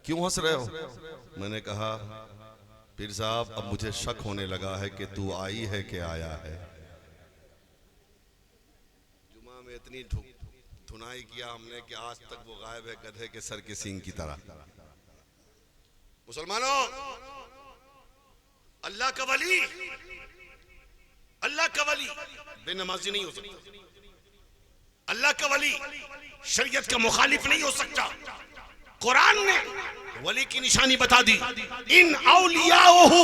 क्यों हंस रहे हो? मैंने कहा पीर साहब अब मुझे शक होने लगा है कि तू आई है कि आया है। जुमा में इतनी धुनाई किया हमने कि आज तक वो गायब है गधे के सर के सींग की तरह। मुसलमानों, अल्लाह का वली, अल्लाह का वली बेनमाजी नहीं हो सकता। अल्लाह का वली शरीयत का मुखालिफ नहीं हो सकता। कुरान ने वली की निशानी बता दी, इन औलियाओहु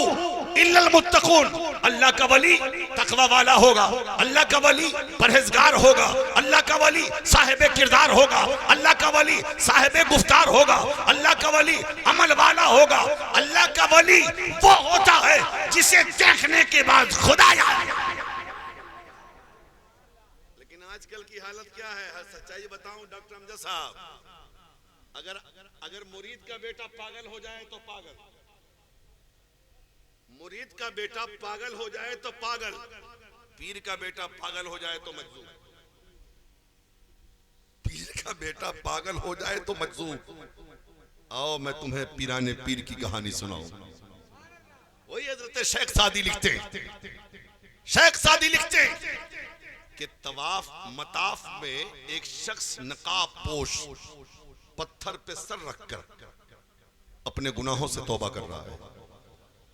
इल्लल मुत्तकून। अल्लाह का वली तकवा वाला होगा, अल्लाह का वली परहेजगार होगा, अल्लाह का वली साहिबे किरदार होगा, अल्लाह का वली साहिबे गुफ्तार होगा, अल्लाह का वली अमल वाला होगा। अल्लाह का वली वो होता है जिसे देखने के बाद खुदा याद। लेकिन आजकल की हालत क्या है? सच्चाई बताऊं डॉक्टर अमजद साहब, अगर मुरीद का बेटा पागल हो जाए तो पागल, मुरीद का बेटा पागल हो जाए तो पागल, पीर का बेटा पागल हो जाए तो मजजूब, पीर का बेटा पागल हो जाए तो मजजूब। आओ मैं तुम्हें पीराने पीर की कहानी सुनाऊं। वही हजरत शेख सादी लिखते, शेख सादी लिखते कि तवाफ मताफ में एक शख्स नकाब पोश पत्थर पे सर रखकर अपने गुनाहों से तौबा कर रहा है,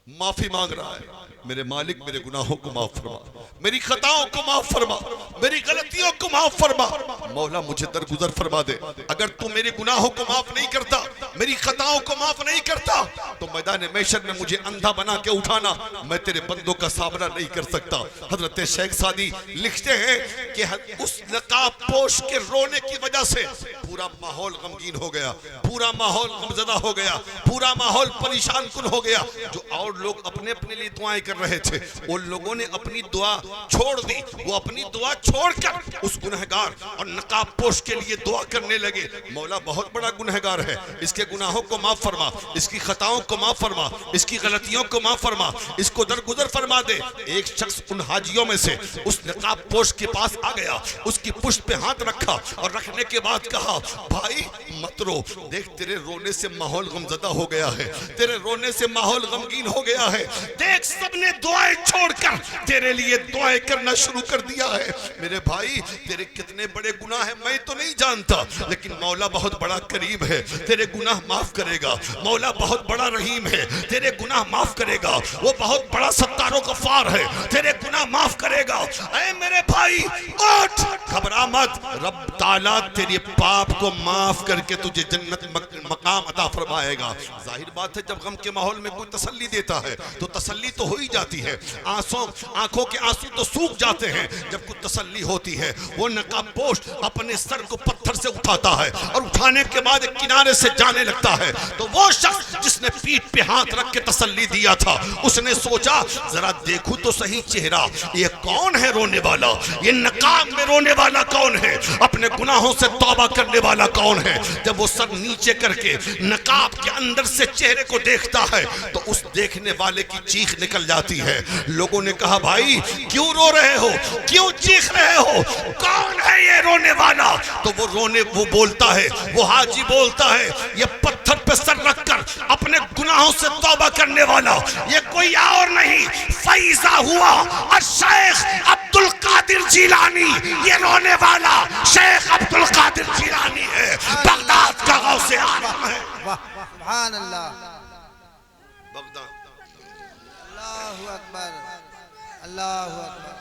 माफी मांग रहा है, मेरे मालिक मेरे गुनाहों को माफ फरमा, मेरी खताओं को माफ फरमा, मेरी गलतियों को माफ फरमा, मौला मुझे दरगुजर फरमा दे। अगर तू मेरे गुनाहों को माफ नहीं करता, मेरी खताओं को माफ नहीं करता, तो मैदान महशर में मुझे अंधा बना के उठाना, मैं तेरे बंदों का सामना नहीं कर सकता। हजरत शेख सादी लिखते हैं कि उस नकाब पोश के रोने की वजह से पूरा माहौल गमगीन हो गया, पूरा माहौल गमज़दा हो गया, पूरा माहौल परेशान कुन हो गया। जो और लोग अपने अपने लिए दुआएं कर रहे थे, उन लोगों ने अपनी दुआ छोड़ दी। वो अपनी दुआ छोड़कर उस गुनहगार और नकाब पोश के लिए दुआ करने लगे, मौला बहुत बड़ा गुनहगार है, इसके गुनाहों को माफ फरमा, इसकी खताओं को माफ फरमा, इसकी गलतियों को माफ फरमा, इसको दरगुजर फरमा दे। एक शख्स उन हाजियों में से उस नकाब पोश के पास आ गया, उसकी पुष्ट पे हाथ रखा और रखने के बाद कहा, भाई मत रो, देख तेरे रोने से माहौल गमज़दा हो गया है, तेरे रोने से माहौल गमगीन हो गया है, देख सबने दुआएं छोड़कर तेरे लिए दुआएं करना शुरू कर दिया है। मेरे भाई तेरे कितने बड़े गुनाह है मैं तो नहीं जानता, लेकिन मौला बहुत बड़ा करीम है, तेरे गुनाह माफ करेगा। मौला बहुत बड़ा रहीम है, तेरे गुनाह माफ करेगा। वो बहुत बड़ा सत्तारो गफ्फार है, तेरे गुनाह माफ करेगा। ऐ मेरे भाई उठ, घबरा मत, रब ताला तेरे पाप को माफ करके तुझे जन्नत मकाम अता फरमाएगा। जाहिर बात है जब गम के माहौल में कोई तसल्ली देता है तो तसल्ली तो हो ही जाती है, आंखों के आंसू तो सूख जाते हैं जब कुछ तसल्ली होती है। वो नकाबपोश अपने सर को पत्थर से उठाता है और उठाने के बाद एक किनारे से जाने लगता है, तो वो शख्स जिसने पीठ पे हाथ रख के तसल्ली दिया था उसने सोचा जरा देखूं तो सही चेहरा, ये कौन है रोने वाला, ये नकाब में रोने वाला कौन है, अपने गुनाहों से तौबा करने वाला कौन है। जब वो सर नीचे करके नकाब के अंदर से चेहरे को देखता है तो उस देखने वाले की चीख निकल जाती है। लोगों ने कहा, भाई क्यों रो रहे हो, क्यों चीख रहे हो, कौन है ये रोने वाला? तो वो बोलता है, वो हाजी बोलता है, ये पत्थर पे सर रखकर अपने गुनाहों से तौबा करने वाला ये कोई और नहीं, फैज़ा हुआ और शेख अब्दुल कादिर जिलानी, ये रोने वाला शेख अब्दुल कादिर जिलानी है, बगदाद का गौसे आज़म है। सुभान अल्लाह, बगदाद, अल्लाहु अकबर, अल्लाहु अकबर।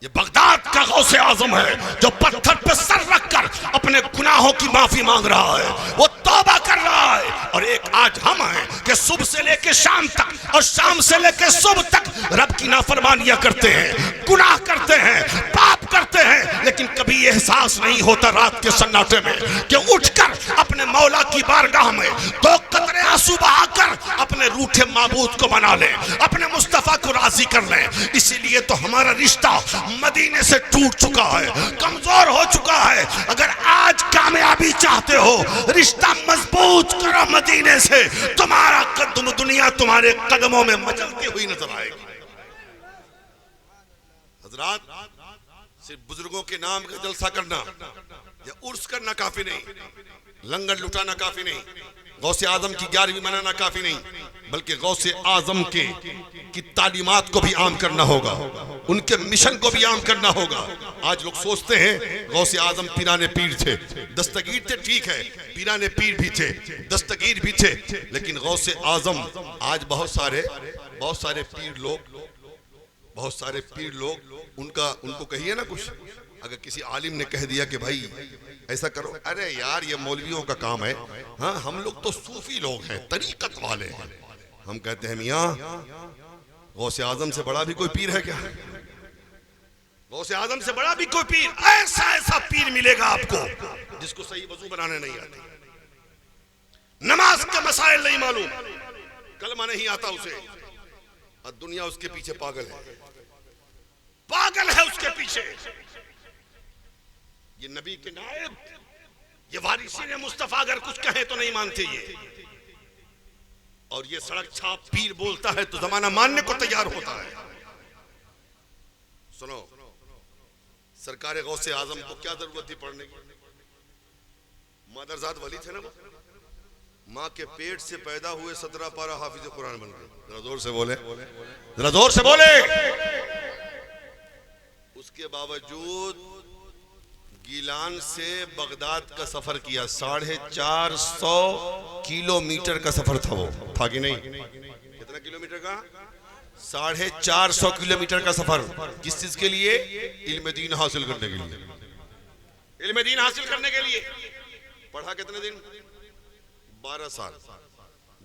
ये बगदाद का गौसे आज़म है जो पत्थर पे सर रखकर अपने गुनाहों की माफी मांग रहा है, वो तौबा कर रहा है। और एक आज हम हैं कि सुबह से लेके शाम तक और शाम से लेके सुबह तक रब की नाफरमानियां करते हैं, गुनाह करते हैं, पाप करते हैं, लेकिन कभी एहसास नहीं होता रात के सन्नाटे में कि उठकर अपने मौला की बारगाह में दो कतरे आंसू बहाकर अपने रूठे माबूद को मना लें, अपने मुस्तफा को राजी कर लें। इसीलिए तो हमारा रिश्ता मदीने से टूट चुका है, कमजोर हो चुका है। अगर आज कामयाबी चाहते हो, रिश्ता मजबूत करो मदीने से, तुम्हारा कदम दुनिया तुम्हारे कदमों में मचलती हुई नजर आएगी। हजरात, सिर्फ बुजुर्गों के नाम का जलसा करना या उर्स करना काफी नहीं, लंगर लुटाना काफी नहीं, गौसे आजम की 11वीं मनाना काफी नहीं, बल्कि गौसे आजम की तालीमात को भी आम करना होगा, उनके मिशन को भी आम करना होगा। आज लोग सोचते हैं गौसे आजम पीराने पीर थे, दस्तगीर थे, ठीक है, पीराने पीर भी थे, दस्तगीर भी थे, लेकिन गौसे आजम आज बहुत सारे पीर लोग उनको कहिए ना कुछ, अगर किसी आलिम ने कह दिया कि भाई ऐसा करो, अरे यार ये मौलवियों का काम है, हाँ हम लोग तो सूफी लोग हैं, तरीकत वाले हैं। हम कहते हैं मियाँ गौसे आजम से बड़ा भी कोई पीर है क्या? गौसे आजम से बड़ा भी कोई पीर, ऐसा पीर मिलेगा आपको जिसको सही वजू बनाने नहीं आती, नमाज के मसाइल नहीं मालूम, कलमा नहीं आता उसे, और दुनिया उसके पीछे पागल है उसके पीछे। ये नबी के नायब, ये वारिसीन मुस्तफा अगर कुछ कहे तो नहीं मानते ये, और ये सड़क छाप पीर बोलता है तो जमाना मानने को तैयार होता है। सुनो, सरकार गौसे आजम को क्या जरूरत थी पढ़ने की? मादरजाद वली थे ना, वो माँ के पेट से पैदा हुए 17 पारा हाफिज कुरान बन गए। जरा जोर से बोले, जरा जोर से बोले। उसके बावजूद गीलान से बगदाद का सफर किया, 450 किलोमीटर का सफर था, वो था कि नहीं? कितना किलोमीटर का? 450 किलोमीटर का सफर। किस चीज के लिए? इल्म दीन हासिल करने के लिए। इल्म दीन हासिल करने के लिए पढ़ा कितने दिन? 12 साल।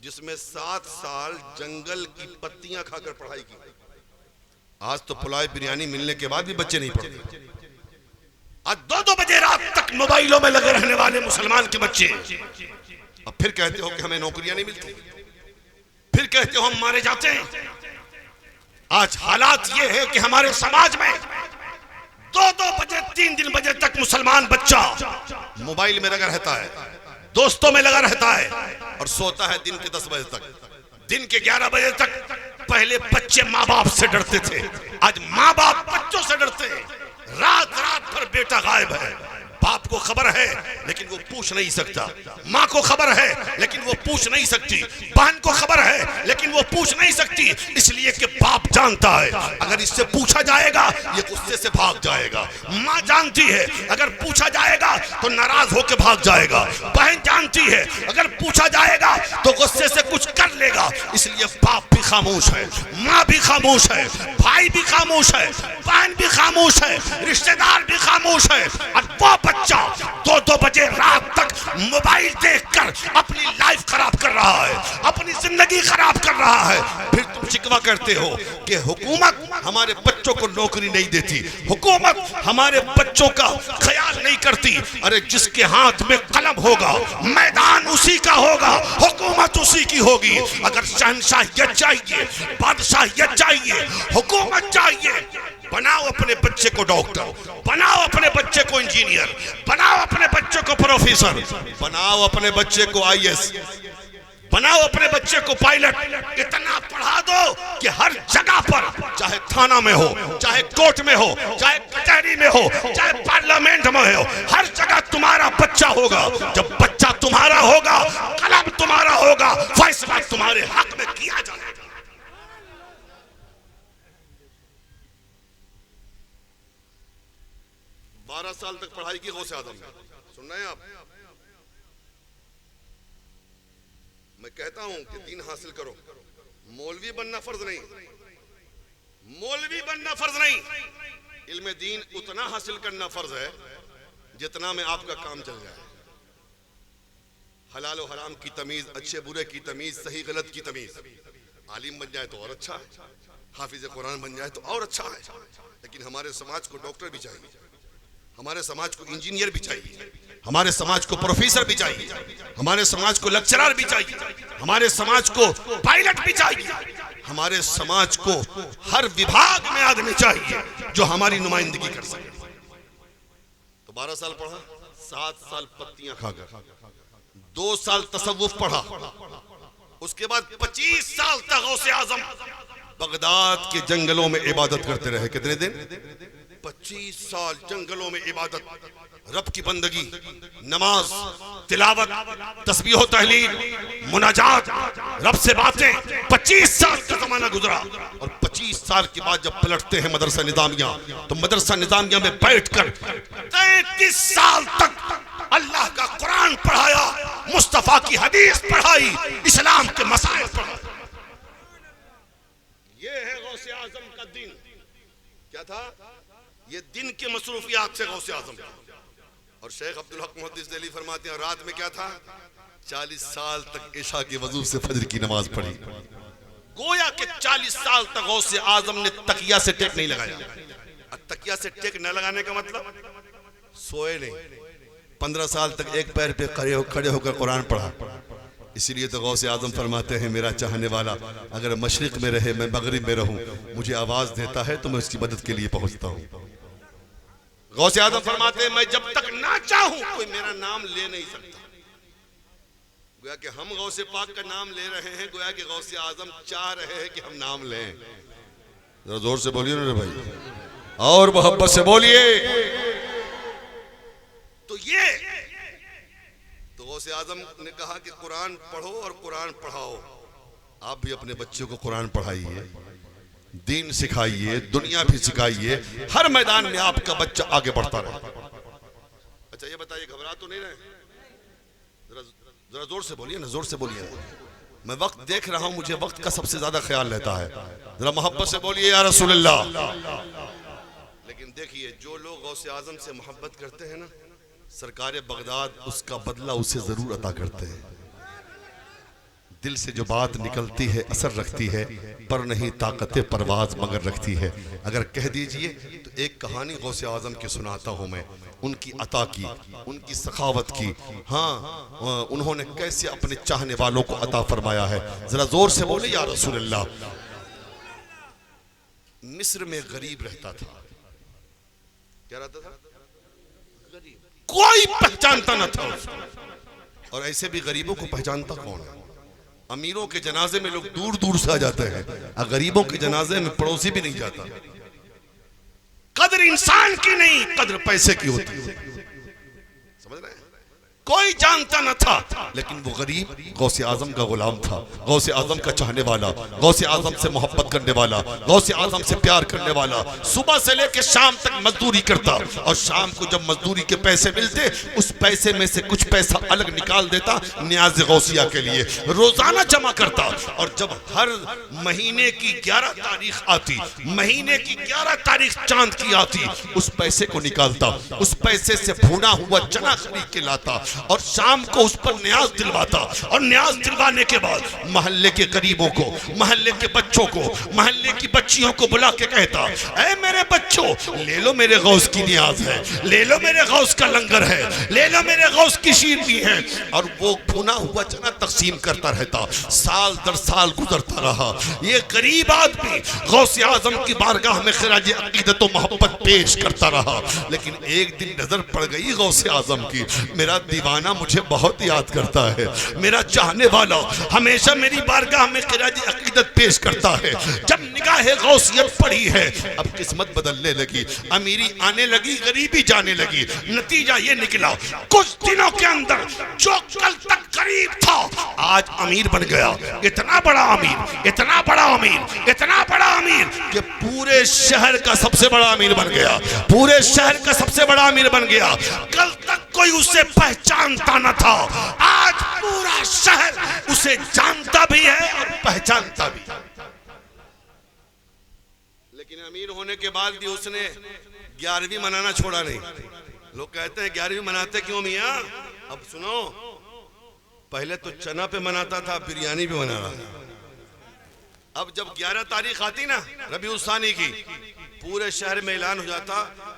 जिसमें 7 साल जंगल की पत्तियां खाकर पढ़ाई की। आज तो पुलाव बिरयानी मिलने के बाद भी बच्चे नहीं पढ़ते। आज 2-2 बजे रात तक मोबाइलों में लगे रहने वाले मुसलमान के बच्चे, अब फिर कहते हो कि हमें नौकरियां नहीं मिलती, फिर कहते हो हम मारे जाते हैं। आज हालात ये है कि हमारे समाज में 2-2 बजे 3 बजे तक मुसलमान बच्चा मोबाइल में लगा रहता है, दोस्तों में लगा रहता है और सोता है दिन के 10 बजे तक, दिन के 11 बजे तक। पहले बच्चे माँ बाप से डरते थे, आज माँ बाप बच्चों से डरते हैं। रात रात भर बेटा गायब है, बाप को खबर है लेकिन वो पूछ नहीं सकता, माँ को खबर है लेकिन वो पूछ नहीं सकती, बहन को खबर है लेकिन वो पूछ नहीं सकती, इसलिए कि बाप जानता है अगर इससे पूछा जाएगा ये गुस्से से भाग जाएगा। माँ जानती है अगर पूछा जाएगा तो नाराज होकर भाग जाएगा। बहन जानती है अगर पूछा जाएगा तो गुस्से से कुछ कर लेगा, इसलिए बाप भी खामोश है, माँ भी खामोश है, भाई भी खामोश है, बहन भी खामोश है, रिश्तेदार भी खामोश है। और वो बच्चा 2-2 बजे रात तक मोबाइल देखकर अपनी लाइफ खराब कर रहा है, अपनी जिंदगी खराब कर रहा है। फिर तुम शिकवा करते हो कि हुकूमत हमारे बच्चों को नौकरी नहीं देती, हुकूमत हमारे बच्चों का ख्याल नहीं करती। अरे जिसके हाथ में कलम होगा मैदान उसी का होगा, हुकूमत उसी की होगी। अगर शहंशाहियत चाहिए, बादशाहियत चाहिए, हुकूमत चाहिए, बनाओ अपने बच्चे को डॉक्टर, बनाओ अपने बच्चे को इंजीनियर, बनाओ अपने बच्चे को प्रोफेसर, बनाओ अपने बच्चे को आईएएस, बनाओ अपने बच्चे को पायलट। इतना पढ़ा दो कि हर जगह पर, चाहे थाना में हो, चाहे कोर्ट में हो, चाहे कचहरी में हो, चाहे पार्लियामेंट में हो, हर जगह तुम्हारा बच्चा होगा। जब बच्चा तुम्हारा होगा, कलम तुम्हारा होगा, फैसला तुम्हारे हक में किया जाएगा। 12 साल तक पढ़ाई की गौसे आजम ने, सुन रहे हैं आप? मैं कहता हूं कि दीन हासिल करो, मौलवी बनना फर्ज नहीं, मौलवी बनना फर्ज नहीं, इल्म दीन उतना हासिल करना फर्ज है जितना में आपका काम चल जाए। हलाल और हराम की तमीज, अच्छे बुरे की तमीज, सही गलत की तमीज। आलिम बन जाए तो और अच्छा है, हाफिज कुरान बन जाए तो और अच्छा है, लेकिन हमारे समाज को डॉक्टर भी चाहिए, हमारे समाज को इंजीनियर भी चाहिए, हमारे समाज को प्रोफेसर भी चाहिए, हमारे समाज को लेक्चरर भी चाहिए, हमारे समाज को पायलट भी चाहिए, हमारे समाज को हर विभाग में आदमी चाहिए जो हमारी नुमाइंदगी कर सके। तो 12 साल पढ़ा, 7 साल पत्तियां खाकर, 2 साल तसव्वुफ पढ़ा, उसके बाद 25 साल तक गौसे आजम बगदाद के जंगलों में इबादत करते रहे। कितने दिन? 25 साल जंगलों में इबादत, रब की बंदगी, नमाज, तिलावत, तस्बीह, तहलील, मुनाजात, रब से बातें। 25 साल का जमाना गुजरा और 25 साल के बाद जब पलटते हैं मदरसा निजामिया, तो मदरसा निजामिया में बैठकर 33 साल तक अल्लाह का कुरान पढ़ाया, मुस्तफा की हदीस पढ़ाई, इस्लाम के मसाइल पढ़ाए। ये है गौसे आजम का दिन। क्या था? ये दिन के मसरूफियात से गौसे आजम। और शेख अब्दुल हक मुहद्दिस दिल्ली फरमाते हैं रात में क्या था? 40 साल तक इशा के वजू से फजर की नमाज पढ़ी। गोया के 40 साल तक गौसे आजम ने तकिया से टेक नहीं लगाया। तकिया से टेक न लगाने का मतलब सोए नहीं, 15 साल तक एक पैर पे खड़े होकर कुरान पढ़ा। इसीलिए तो गौसे आजम फरमाते हैं मेरा चाहने वाला अगर मशरिक में रहे मैं मगरिब में रहूं, मुझे आवाज देता है तो मैं उसकी मदद के लिए पहुंचता हूं। गौसे आजम फरमाते हैं मैं जब तक ना चाहूं कोई मेरा नाम ले नहीं सकता। गोया कि हम गौसे पाक का नाम ले रहे हैं, गोया कि गौसे आजम चाह रहे हैं कि हम नाम लें। जरा जोर से बोलिए ना भाई, और मोहब्बत से बोलिए। तो ये तो गौसे आजम ने कहा कि कुरान पढ़ो और कुरान पढ़ाओ। आप भी अपने बच्चों को कुरान पढ़ाइए, दीन सिखाइए, दुनिया भी सिखाइए, हर मैदान में आपका बच्चा आगे बढ़ता रहे। अच्छा ये बताइए घबरा तो नहीं रहे? जरा जोर से बोलिए ना, जोर से बोलिए। मैं वक्त देख रहा हूं, मुझे वक्त का सबसे ज्यादा ख्याल रहता है। जरा मोहब्बत से बोलिए या रसूलल्लाह। लेकिन देखिए जो लोग गौसे आजम से मोहब्बत करते हैं ना, सरकार बगदाद उसका बदला उसे जरूर अता करते हैं। दिल से जो बात निकलती है असर रखती है, पर नहीं ताकत परवाज मगर रखती है। अगर कह दीजिए तो एक कहानी गौसे आजम की सुनाता हूँ मैं, उनकी अता की, उनकी सखावत की। हाँ, उन्होंने कैसे अपने चाहने वालों को अता फरमाया है। जरा जोर से बोले या रसूल अल्लाह। मिस्र में गरीब रहता था। क्या रहता था? गरीब, कोई पहचानता न था उसको। और ऐसे भी गरीबों को पहचानता कौन है? अमीरों के जनाजे में लोग दूर दूर से आ जाते हैं, और गरीबों के जनाजे में पड़ोसी भी नहीं जाता। कदर इंसान की नहीं, कदर पैसे की होती है। समझ रहे हैं? कोई जानता न था, लेकिन वो गरीब गौसे आजम का गुलाम था, गौसे आजम का चाहने वाला, गौसे आजम से मोहब्बत करने वाला, गौसे आजम से प्यार करने वाला। सुबह से लेकर शाम तक मजदूरी करता, और शाम को जब मजदूरी के पैसे मिलते, उस पैसे में से कुछ पैसा अलग निकाल देता नियाज़ गौसिया के लिए, रोजाना जमा करता। और जब हर महीने की 11 तारीख आती, महीने की 11 तारीख चांद की आती, उस पैसे को निकालता, उस पैसे से भुना हुआ चना खरीद के लाता, और शाम को उस पर न्याज दिलवाता। और न्याज दिलवाने के बाद मोहल्ले के गरीबों को, मोहल्ले के बच्चों को, मोहल्ले की बच्चियों को बुला के कहता, ऐ मेरे बच्चों, ले लो मेरे गौस की न्याज है, ले लो मेरे गौस का लंगर है, ले लो मेरे गौस की शीरनी है। और वो भुना हुआ चना तकसीम करता रहता। साल दर साल गुजरता रहा। ये गरीब आदमी गौसे आजम की बारगाह में खिराज अकीदत व मोहब्बत पेश करता रहा। लेकिन एक दिन नजर पड़ गई गौसे आजम की, मेरा दीवाना मुझे बहुत याद करता है, मेरा चाहने वाला हमेशा मेरी बारगाह में खिराज अकीदत पेश करता है। जब निगाहे गौसियत पड़ी है, अब किस्मत बदलने लगी, अमीरी आने लगी, गरीबी जाने लगी। नतीजा ये निकला, कुछ दिनों के अंदर जो कल तक गरीब था आज अमीर बन गया। इतना बड़ा अमीर, इतना बड़ा अमीर, इतना बड़ा अमीर कि पूरे शहर का सबसे बड़ा अमीर बन गया, पूरे शहर का सबसे बड़ा अमीर बन गया। कल तक कोई उसे पहचानता न था, आज पूरा शहर उसे जानता भी है और पहचानता भी। लेकिन अमीर होने के बाद भी उसने 11वीं मनाना छोड़ा नहीं। लोग कहते हैं 11वीं मनाते क्यों मियां? अब सुनो, पहले तो चना पे मनाता था, बिरयानी भी मना रहा था। अब जब 11 तारीख आती ना रबीउल सानी की, पूरे शहर में ऐलान हो जाता,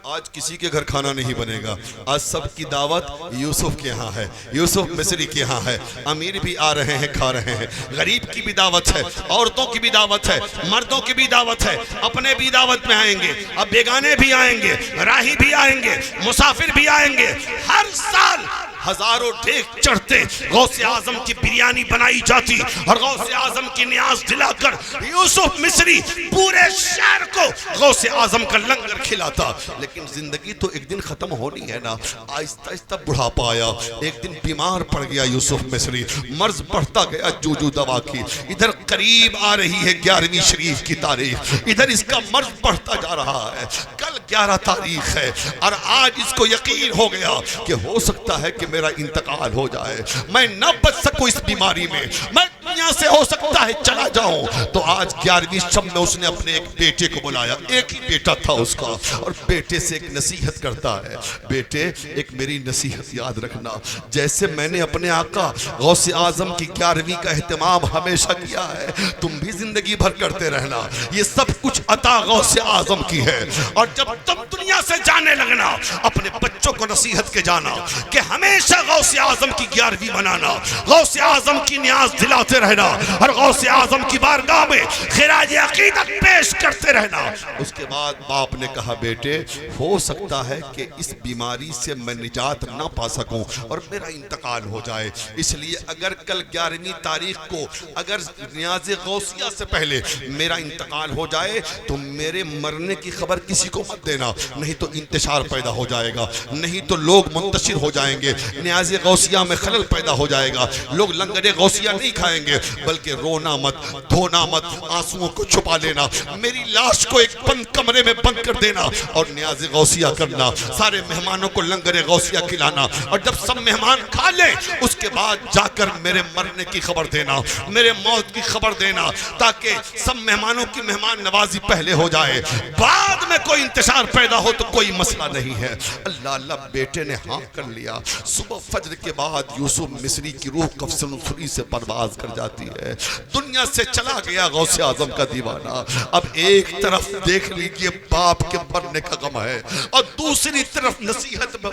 आज किसी के घर खाना नहीं बनेगा, आज सबकी दावत यूसुफ के यहाँ है, यूसुफ मिस्री के यहाँ है। अमीर भी आ रहे हैं, खा रहे हैं, गरीब की भी दावत है, औरतों की भी दावत है, मर्दों की भी दावत है, अपने भी दावत में आएंगे, अब बेगाने भी आएंगे, राही भी आएंगे, मुसाफिर भी आएंगे। हर साल हजारों ढेक चढ़ते, गौसे आजम की बिरयानी बनाई जाती, और गौसे आजम की न्याज दिलाकर यूसुफ मिस्री पूरे शहर को गौसे आजम का लंगर खिलाता। लेकिन जिंदगी तो एक दिन खत्म होनी है ना। आहिस्ता आहिस्ता बुढ़ापा आया, एक दिन बीमार पड़ गया यूसुफ मिस्री, मर्ज बढ़ता गया जूजू दवा की। इधर करीब आ रही है 11वीं शरीफ की तारीख, इधर इसका मर्ज बढ़ता जा रहा है। कल 11 तारीख है, और आज इसको यकीन हो गया कि हो सकता है कि मेरा इंतकाल हो जाए, मैं न बच सकूं इस बीमारी में, मैं दुनिया से हो सकता है चला जाऊं। तो आज 11वीं शब में उसने अपने एक बेटे को बुलाया, एक ही बेटा था उसका, और बेटे से एक नसीहत करता है, बेटे एक मेरी नसीहत याद रखना, जैसे मैंने अपने आका गौसे आजम की 11वीं का एहतमाम हमेशा किया है, तुम भी जिंदगी भर करते रहना। ये सब कुछ अता गौसे आजम की है। और जब तुम दुनिया से जाने लगना, अपने बच्चों को नसीहत के जाना कि हमेशा गौसे आजम की 11वीं मनाना, गौसे आजम की न्याज दिलाते रहना, और गौसे आजम की बारगाह में खिराज अकीदत पेश करते रहना। उसके बाद बाप ने कहा, बेटे हो सकता है कि इस बीमारी से मैं निजात ना पा सकूं और मेरा इंतकाल हो जाए, इसलिए अगर कल 11वीं तारीख को अगर न्याज गौसिया से पहले मेरा इंतकाल हो जाए तो मेरे मरने की खबर किसी को मत देना, नहीं तो इंतशार पैदा हो जाएगा, नहीं तो लोग मुंतशिर हो जाएंगे, न्याज गौसिया में खलल पैदा हो जाएगा, लोग लंगर गौसिया नहीं खाएंगे, बल्कि रोना मत, धोना मत, आंसुओं को छुपा लेना, मेरी लाश को एक बंद कमरे में बंद कर देना और न्याज गौसिया करना, सारे मेहमानों को लंगर गौसिया खिलाना, और जब सब मेहमान खा ले उसके बाद जाकर मेरे मरने की खबर देना, मेरे मौत की खबर देना, ताकि सब मेहमानों की मेहमान नवाजी पहले हो जाए, बाद में कोई इंतशार पैदा हो तो कोई मसला नहीं है। अल्लाह अल्लाह, बेटे ने हाँ कर लिया। सुबह फजर के बाद यूसुफ मिस्री की रूह कफसनुसरी से परवाज कर जाती जाती है। दुनिया से चला गया गौसे आजम का दीवाना। अब एक तरफ देख लीजिए बाप के मरने का गम है और दूसरी तरफ नसीहत में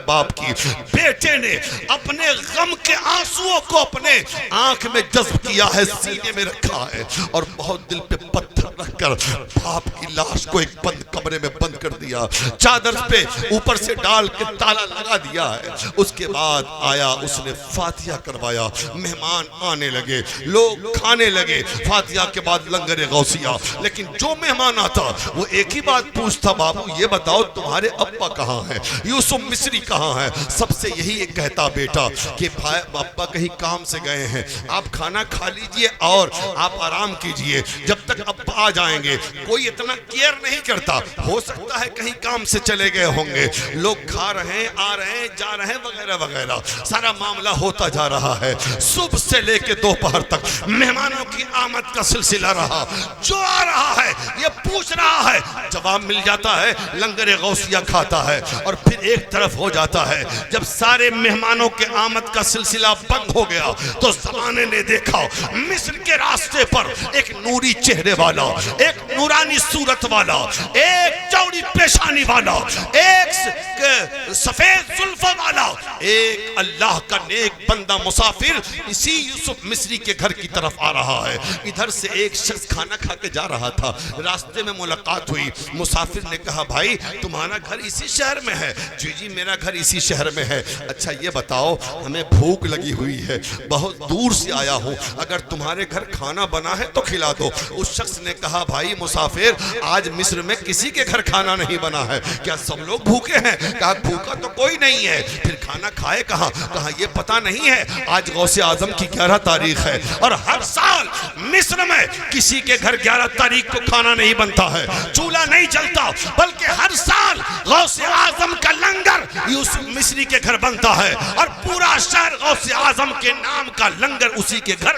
बाप की। बेटे ने अपने गम के आंसुओं को अपने आंख में जज्ब किया है, सीने में रखा है और बहुत दिल पे पत्थर रखकर बाप की लाश को एक बंद कमरे में बंद कर दिया, चादर पे ऊपर से डाल के ताला लगा दिया है। उसके बाद आया, उसने फातिहा करवाया, मेहमान आने लगे, लोग खाने लगे। फातिहा के बाद लंगर गौसिया। लेकिन जो मेहमान आता वो एक ही बात पूछता, बाबू ये बताओ तुम्हारे अब्बा कहाँ हैं, यूसुफ मिस्री कहाँ हैं? सबसे यही एक कहता बेटा कि भाई अब्बा कहीं काम से गए हैं, आप खाना खा लीजिए और आप आराम कीजिए, जब तक अब्बा आ जाएंगे। कोई इतना केयर नहीं करता, हो सकता है कहीं काम से चले गए होंगे। लोग खा रहे हैं, आ रहे हैं, जा रहे हैं, वगैरह वगैरह, सारा मामला होता जा रहा है। सुबह से लेकर दोपहर तक मेहमानों की आमद का सिलसिला रहा। जो आ रहा है ये पूछ रहा है, जवाब मिल जाता है, लंगर गौसिया खाता है। और फिर एक तरफ हो जाता है, जब सारे मेहमानों के आमद का सिलसिला बंद हो गया तो ज़माने ने देखा मिस्र के रास्ते पर एक नूरी चेहरे वाला, एक नूरानी सूरत वाला, एक चौड़ी पेशानी वाला, एक सफेद जुल्फों वाला, एक अल्लाह का नेक बंदा मुसाफिर इसी यूसुफ मिस्री के घर की तरफ आ रहा है। इधर से एक शख्स खाना खा के जा रहा था, रास्ते में मुलाकात हुई। मुसाफिर ने कहा भाई तुम्हारा घर इसी शहर में है? जी जी मेरा घर इसी शहर में है। अच्छा ये बताओ हमें भूख लगी हुई है, बहुत दूर से आया हूँ, अगर तुम्हारे घर खाना बना है तो खिला दो। उस शख्स ने कहा भाई मुसाफिर आज मिस्र में किसी के घर खाना नहीं बना है, क्या सब लोग भूखे हैं? कहा भूखा तो कोई नहीं है, फिर खाना खाए कहाँ? कहा ये पता नहीं है, आज गौसे आजम की 11 तारीख है और हर साल मिस्र में किसी के घर 11 तारीख को खाना नहीं बनता है, चूल्हा नहीं जलता, बल्कि हर साल गौसे आजम का लंगर यूसुफ मिस्री के घर बनता है और पूरा शहर गौसे आजम के नाम का लंगर उसी के घर।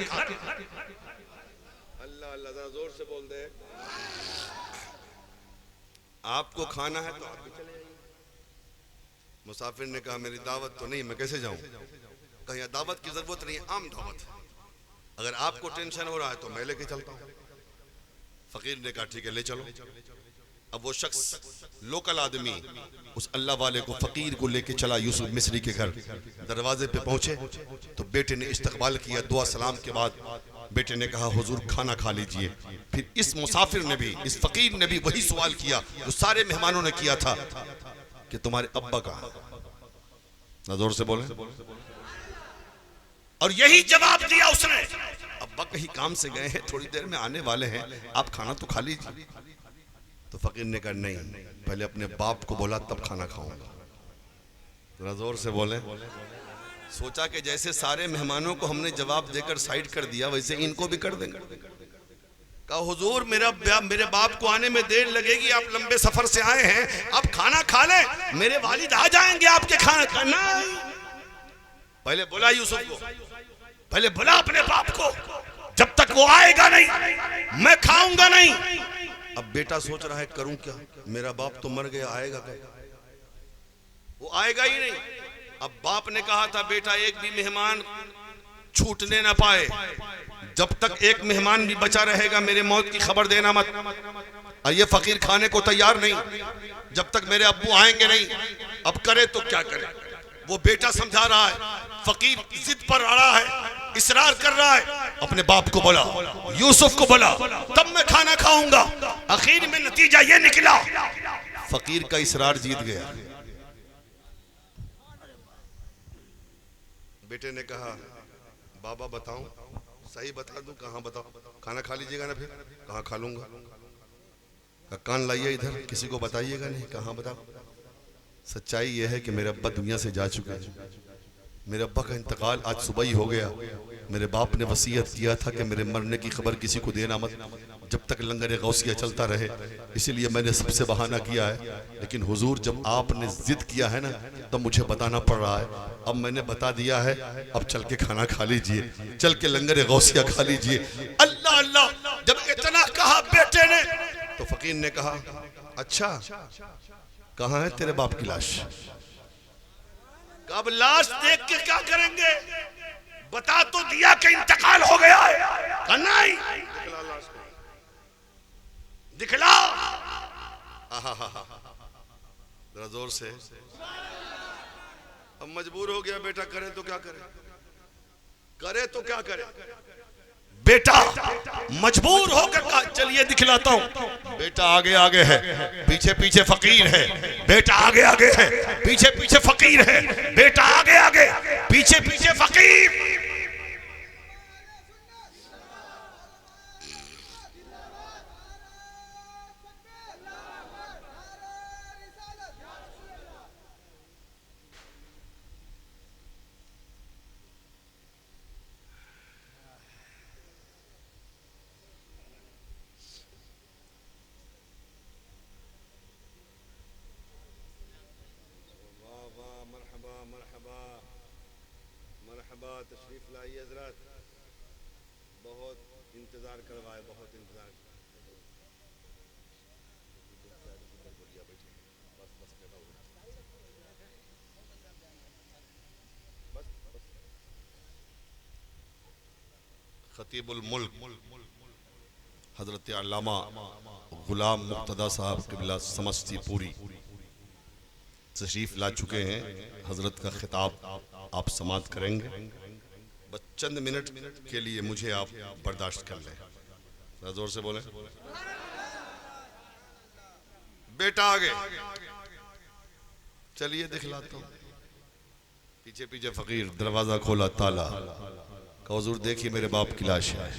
अल्लाह अल्लाह जरा जोर से बोल दे। आपको खाना है तो आप भी चले आइए। मुसाफिर ने कहा मेरी दावत तो नहीं, मैं कैसे जाऊं? कहीं दावत की जरूरत नहीं है, आम दावत है, अगर आपको टेंशन हो रहा है तो मैं लेके चलता हूं। फकीर ने कहा ठीक है ले चलो। अब वो शख्स लोकल आदमी उस अल्लाह वाले को फकीर को लेके चला यूसुफ मिस्री के घर। दरवाजे पे पहुंचे तो बेटे ने इस्तकबाल किया, दुआ सलाम के बाद बेटे ने कहा हुजूर खाना खा लीजिए। फिर इस मुसाफिर ने भी, इस फकीर ने भी वही सवाल किया जो सारे मेहमानों ने किया था कि तुम्हारे अब्बा कहाँ? जोर से बोले। और यही जवाब दिया उसने, अब्बा कहीं काम से गए हैं, थोड़ी देर में आने वाले हैं, आप खाना तो खा लीजिए। तो फकीर ने कहा नहीं, पहले अपने बाप को बोला तब खाना खाऊंगा। जरा जोर से बोले। सोचा कि जैसे सारे मेहमानों को हमने जवाब देकर साइड कर दिया वैसे इनको भी कर देंगे। कहा हुजूर मेरे बाप को आने में देर लगेगी, आप लंबे सफर से आए हैं, आप खाना खा लें, मेरे वालिद आ जाएंगे आपके खाना खाना। पहले बोला यूसुफ को, पहले बोला अपने बाप को, जब तक वो आएगा नहीं मैं खाऊंगा नहीं। अब बेटा सोच रहा है करूं क्या, मेरा बाप तो मर गया, आएगा क्या? वो आएगा ही नहीं। अब बाप ने कहा था बेटा एक भी मेहमान छूटने ना पाए, जब तक एक मेहमान भी बचा रहेगा मेरे मौत की खबर देना मत। और ये फकीर खाने को तैयार नहीं जब तक मेरे अब्बू आएंगे नहीं। अब करे तो क्या करे? वो बेटा समझा रहा है, फकीर जिद पर अड़ा है, इसरार कर रहा है। अपने बाप को बोला, यूसुफ को बोला तब मैं खाना खाऊंगा। आखिर में नतीजा ये निकला फकीर का इसरार जीत गया। बेटे ने कहा बाबा बताऊं, सही बता दूं? कहाँ बताओ? खाना खा लीजिएगा ना? फिर कहाँ खा लूंगा? कान लाइए इधर, किसी को बताइएगा नहीं। कहाँ बताओ? सच्चाई यह है कि मेरे अब्बा दुनिया से जा चुके हैं। मेरे अब्बा का इंतकाल आज सुबह ही हो गया। मेरे बाप ने वसीयत किया था कि मेरे मरने की खबर किसी को देना मत, जब तक लंगर गौसिया चलता रहे, इसीलिए मैंने सबसे बहाना किया है। लेकिन हुजूर जब आपने जिद किया है ना तब मुझे बताना पड़ रहा है। अब मैंने बता दिया है, अब चल के खाना खा लीजिए, चल के लंगर गौसिया खा लीजिए। अल्लाह अल्लाह जब इतना कहा बेटे ने तो फकीर ने कहा अच्छा कहाँ है तेरे बाप की लाश? अब लाश देख के क्या करेंगे? बता तो दिया कि इंतकाल हो गया है। नहीं, दिखला लाश को, दिखला। जरा जोर से। अब मजबूर हो गया बेटा, करे तो क्या करे, करे तो क्या करे। बेटा मजबूर होकर कहा चलिए दिखलाता हूं। बेटा आगे आगे है, पीछे पीछे फकीर है। बेटा आगे आगे है, पीछे पीछे फकीर है। बेटा आगे आगे, पीछे पीछे फकीर। तशरीफ लाइए हजरत, बहुत इंतजार करवाए, बहुत इंतजार। खतीबुल मुल्क हजरत अल्लामा गुलाम मुक्तदा साहब क़िबला समस्तीपुरी तशरीफ ला चुके हैं। हजरत का खिताब आप समाअत करेंगे। बस चंद मिनट के लिए मुझे आप बर्दाश्त कर लें। जोर से बोले। बेटा आगे, चलिए दिखलाता हूं। पीछे पीछे फकीर, दरवाजा खोला, ताला का हुजूर देखिए मेरे बाप की लाश है।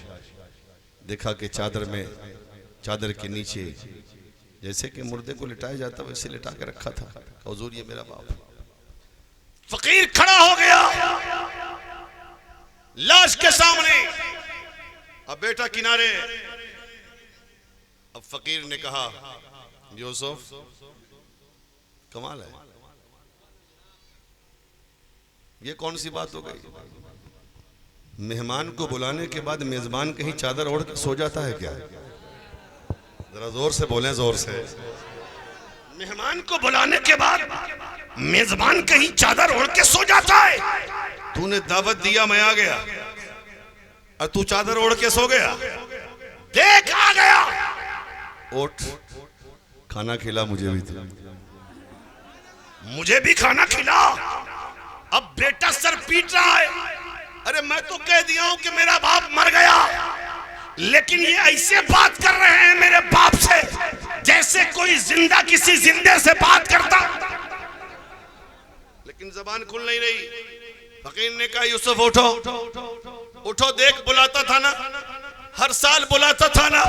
देखा कि चादर में, चादर के नीचे जैसे कि मुर्दे को लिटाया जाता वैसे लिटा के रखा था। हुजूर ये मेरा बाप। फकीर खड़ा हो गया लाश के सामने। अब बेटा किनारे। अब फकीर ने कहा यूसुफ, कमाल है, ये कौन सी बात हो गई। मेहमान को बुलाने के बाद मेजबान कहीं चादर ओढ़ के सो जाता है क्या? जरा जोर से बोलें, जोर से। मेहमान को बुलाने के बाद मेजबान कहीं चादर ओढ़ के सो जाता है। तूने दावत दिया, मैं आ गया और तू चादर ओढ़ के सो गया। देख आ गया, उठ खाना खिला मुझे भी, मुझे भी खाना खिला। अब बेटा सर पीट रहा है। अरे मैं तो कह दिया हूं कि मेरा बाप मर गया, लेकिन ये ऐसे बात कर रहे हैं मेरे बाप से जैसे कोई जिंदा किसी जिंदे से बात करता। लेकिन जबान खुल नहीं रही। फकीर ने कहा यूसुफ उठो, उठो, देख बुलाता था ना, हर साल बुलाता था ना,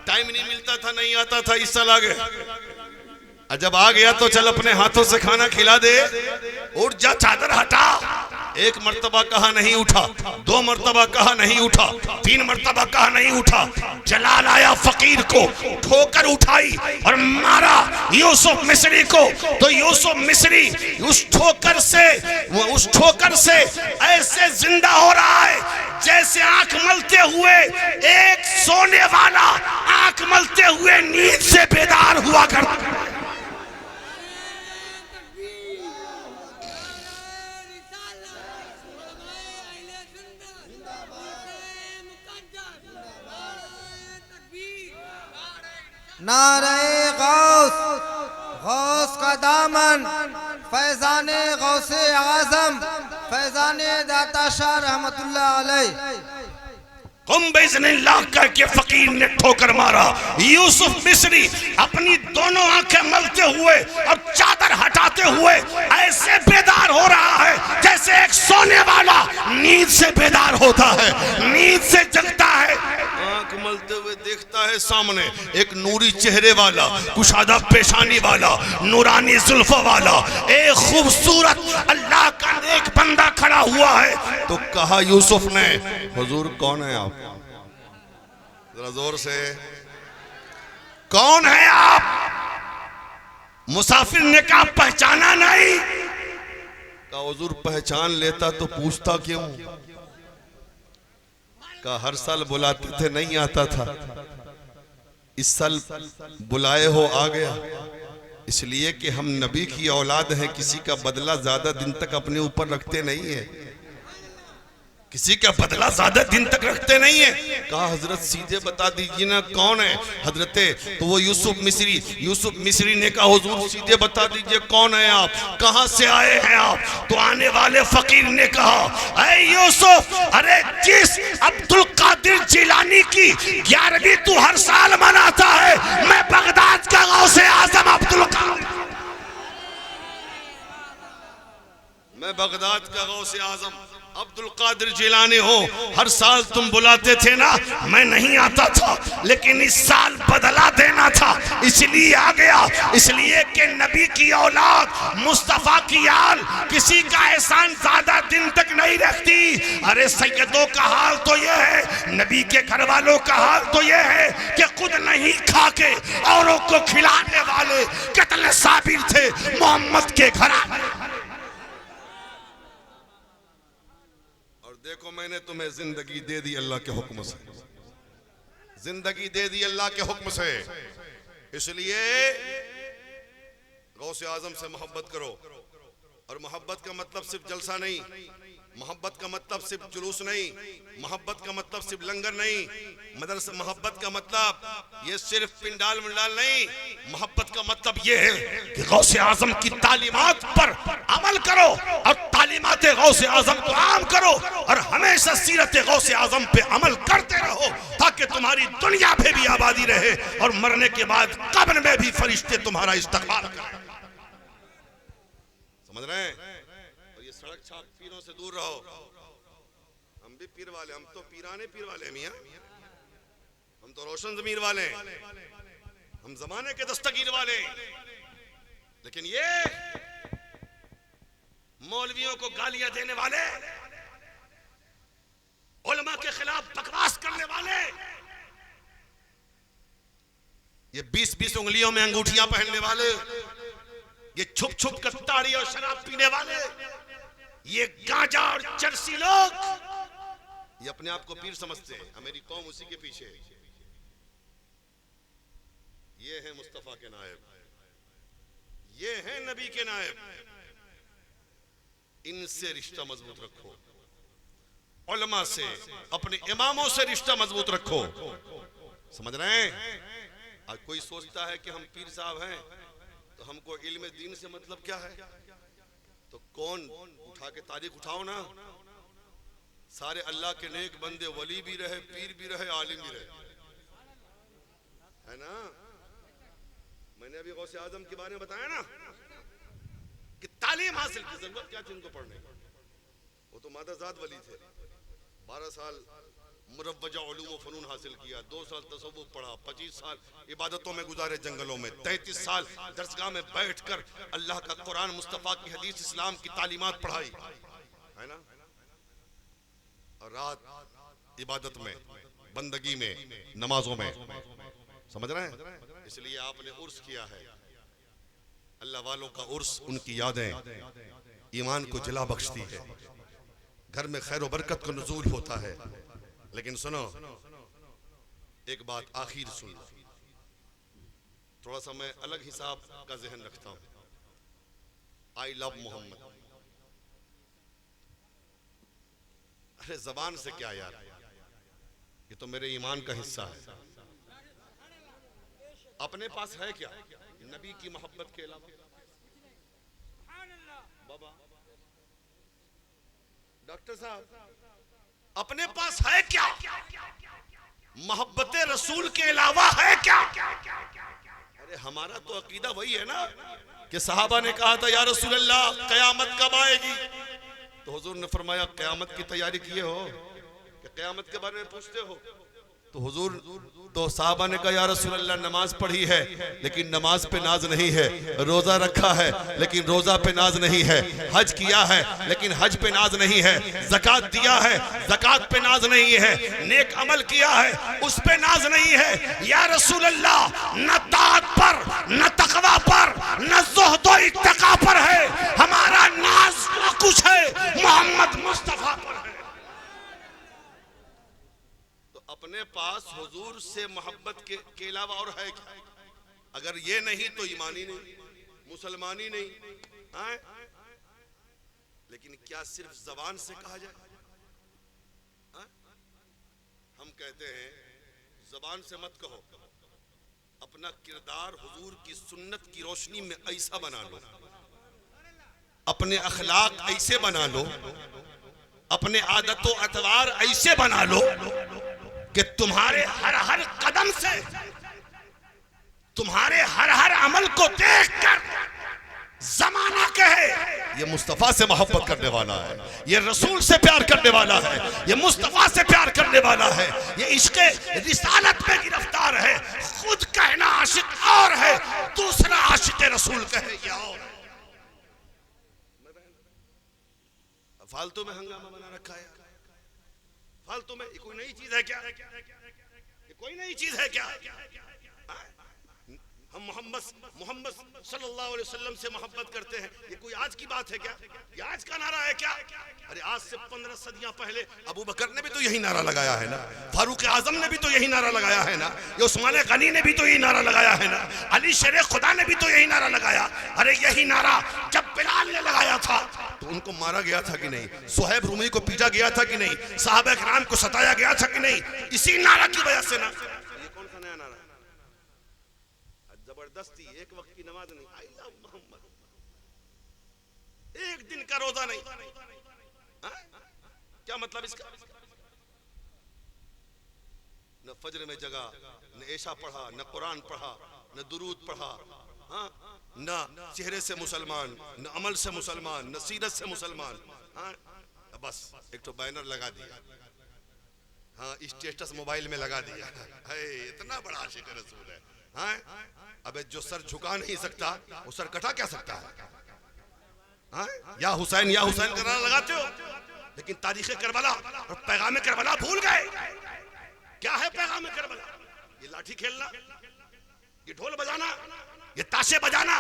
टाइम नहीं मिलता था, नहीं आता था, इस साल आ गया। जब आ गया तो चल अपने हाथों से खाना खिला दे। उठ जा, चादर हटा। एक मर्तबा कहा नहीं उठा, दो मर्तबा कहा नहीं उठा, तीन मर्तबा कहा नहीं उठा। जलाल आया फकीर को, ठोकर उठाई और मारा यूसुफ मिस्री को। तो यूसुफ मिस्री उस ठोकर से ऐसे जिंदा हो रहा है जैसे आंख मलते हुए एक सोने वाला आंख मलते हुए नींद से बेदार हुआ करता। नारे गौस, गौस का दामन, फैजाने गौसे आजम, फैजाने दाता शाह रहमतुल्लाह अलैह। करके फकीर ने ठोकर मारा। यूसुफ मिस्री अपनी दोनों आंखें मलते हुए और चादर हटाते हुए ऐसे बेदार हो रहा है जैसे एक सोने वाला नींद से बेदार होता है, नींद से जगता है। आंख मलते हुए देखता है सामने एक नूरी चेहरे वाला, कुशादा पेशानी वाला, नूरानी जुल्फों वाला, एक खूबसूरत अल्लाह का नेक बंदा खड़ा हुआ है। तो कहा यूसुफ ने, हुजूर कौन है आप? जरा जोर से, कौन है आप? मुसाफिर ने कहा पहचाना नहीं। कहा हुजूर पहचान लेता तो पूछता क्यों? कहा हर साल बुलाते थे नहीं आता था, इस साल बुलाए हो आ गया। इसलिए कि हम नबी की औलाद हैं, किसी का बदला ज्यादा दिन तक अपने ऊपर रखते नहीं है। किसी का बदला ज्यादा दिन तक रखते नहीं है। कहा हजरत सीधे बता दीजिए ना कौन है हजरत, तो वो यूसुफ मिस्री ने कहा हुजूर सीधे बता दीजिए कौन है आप, कहां से आए हैं आप। तो आने वाले फकीर ने कहा, अरे यूसुफ, अरे जिस अब्दुल कादिर जिलानी की 11वीं तू हर साल मनाता है, मैं बगदाद का गौसे आजम अब्दुल कादिर, मैं बगदाद का गौसे आजम अब्दुल कादिर जिलानी हो। हर साल तुम बुलाते थे ना, मैं नहीं आता था, लेकिन इस साल बदला देना था इसलिए आ गया। इसलिए कि नबी की औलाद मुस्तफा की आल किसी का एहसान ज्यादा दिन तक नहीं रखती। अरे सैयदों का हाल तो ये है, नबी के घर वालों का हाल तो ये है कि खुद नहीं खा के औरों को खिलाने वाले कितने साबिर थे मोहम्मद के घराने। देखो मैंने तुम्हें जिंदगी दे दी अल्लाह के हुक्म से, जिंदगी दे दी अल्लाह के हुक्म से, इसलिए गौसे आजम से मोहब्बत करो। और मोहब्बत का मतलब सिर्फ जलसा नहीं, मोहब्बत का मतलब सिर्फ जुलूस नहीं, मोहब्बत का मतलब सिर्फ लंगर नहीं, मदरसा मोहब्बत का मतलब ये सिर्फ पिंडाल मुंडाल नहीं, मोहब्बत का मतलब ये है कि गौसे आजम की तालीमात पर अमल करो और तालीमात गौसे आजम को आम करो और हमेशा सीरत गौसे आजम पे अमल करते रहो, ताकि तुम्हारी दुनिया में भी आबादी रहे और मरने के बाद कब्र में भी फरिश्ते तुम्हारा इस्तकबाल करें। समझ रहे हैं? और ये सड़क छाप पीरों से दूर रहो। हम भी पीर वाले, हम तो पीराने पीर वाले मियां, हम तो रोशन ज़मीर वाले, हम जमाने के दस्तगीर वाले। लेकिन ये मौलवियों को गालियां देने वाले, उलमा के खिलाफ बकवास करने वाले, ये 20-20 उंगलियों में अंगूठियां पहनने वाले, ये छुप छुप कर ताड़ी और शराब पीने वाले, ये गांजा और चरसी लोग, ये अपने आप को पीर समझते हैं। मेरी कौम उसी के पीछे है। ये है मुस्तफा के नायब, ये है नबी के नायब। इनसे रिश्ता मजबूत रखो, उलमा से, अपने इमामों से रिश्ता मजबूत रखो। समझ रहे हैं? आज कोई सोचता है कि हम पीर साहब हैं तो हमको इल्म दीन से मतलब क्या है। तो कौन उठा के तारीख उठाओ ना, सारे अल्लाह के नेक बंदे वली भी रहे, पीर भी रहे, आलिम भी रहे, है ना। मैंने अभी गौसे आजम के बारे में बताया ना कि तालीम हासिल की जरूरत क्या थी उनको पढ़ने। वो तो मादरजाद वली थे, 12 साल मुरव्वजा उलूम व फनून हासिल किया, 2 साल तसव्वुफ पढ़ा, 25 साल इबादतों में गुजारे जंगलों में, 33 साल दरसगाह में बैठकर अल्लाह का कुरान, मुस्तफ़ा की हदीस, इस्लाम की तालीमात पढ़ाई, है ना। और रात इबादत में, बंदगी में, नमाजों में। समझ रहे हैं? इसलिए आपने उर्स किया है। अल्लाह वालों का उर्स, उनकी यादें ईमान को जिला बख्शती है, घर में खैर व बरकत का नुज़ूल होता है। लेकिन सुनो एक बात, आखिर सुन, थोड़ा सा मैं अलग हिसाब का जहन रखता हूं। आई लव मोहम्मद, अरे जबान से क्या यार, ये तो मेरे ईमान का हिस्सा है। अपने पास है क्या नबी की मोहब्बत के अलावा? बाबा डॉक्टर साहब, अपने पास है क्या मोहब्बत रसूल के अलावा है क्या? अरे हमारा तो अकीदा वही है ना कि सहाबा ने कहा था या रसूल अल्लाह कयामत कब आएगी, तो हुजूर ने फरमाया कयामत की तैयारी किए हो कि कयामत के बारे में पूछते हो? तो हुजूर, तो साहबा ने कहा या रसूल अल्लाह नमाज पढ़ी है लेकिन नमाज पे नाज नहीं है, रोजा रखा है लेकिन रोजा पे नाज नहीं है, हज किया है लेकिन हज पे नाज नहीं है, ज़कात दिया है ज़कात पे नाज नहीं है, नेक अमल किया है उस पे नाज नहीं है। या रसूल अल्लाह न ताअत पर, न तक़वा पर, न ज़ुहद व इत्तक़ा पर है, हमारा नाज कुछ है मोहम्मद मुस्तफा पर है। अपने पास हुजूर से मोहब्बत के अलावा और है क्या? अगर ये नहीं तो ईमानी नहीं, मुसलमानी नहीं है? लेकिन क्या सिर्फ जबान से कहा जाए? हम कहते हैं ज़बान से मत कहो, अपना किरदार हुजूर की सुन्नत की रोशनी में ऐसा बना लो, अपने अखलाक ऐसे बना लो, अपने आदतों अतवार ऐसे बना लो कि तुम्हारे हर हर कदम से, तुम्हारे हर हर अमल को देखकर जमाना कहे ये मुस्तफा से मोहब्बत करने वाला है, ये रसूल से प्यार करने वाला है, ये मुस्तफा से प्यार करने वाला है, ये इश्क़ रिसालत में गिरफ्तार है। खुद कहना आशिक और है, दूसरा आशिक रसूल कहे ये और। फालतू में हंगामा बना रखा है, फालतू में। ये कोई नई चीज है क्या? ये कोई नई चीज है क्या? हम मोहम्मद सल्लल्लाहु अलैहि वसल्लम से मोहब्बत करते हैं, ये कोई आज की बात है क्या? ये आज का नारा है क्या? अरे आज से 15 सदियां पहले अबू बकर ने भी तो यही नारा लगाया है ना, फारूक आजम ने भी तो यही नारा लगाया है ना, ये उस्मान गनी ने भी तो यही नारा लगाया है ना, अली शेर खुदा ने भी तो यही नारा लगाया। अरे यही नारा जब बिलाल ने लगाया था तो उनको मारा गया था कि नहीं? सुहैब रूमी को पीटा गया था कि नहीं? सहाबा किराम को सताया गया था कि नहीं? इसी नारा की वजह से ना। ये कौन सा नया नारा? जबरदस्ती एक वक्त की नमाज नहीं, आई लव मोहम्मद, एक दिन का रोजा नहीं। क्या मतलब इसका? न फजर में जगा, न ऐशा पढ़ा, न कुरान पढ़ा, न दुरूद पढ़ा, न चेहरे से मुसलमान, न अमल से मुसलमान, न सीरत से मुसलमान। बस एक तो बैनर लगा दिया, स्टेटस मोबाइल में लगा दिया, इतना बड़ा आशिक रसूल है। अबे जो सर झुका नहीं सकता वो सर कटा क्या सकता है? या हुसैन का नारा लगाते हो, लेकिन तारीख़ करबला और पैगाम करबला भूल गए। क्या है पैगाम करबला? ये लाठी खेलना, ये ढोल बजाना, ये ताशे बजाना,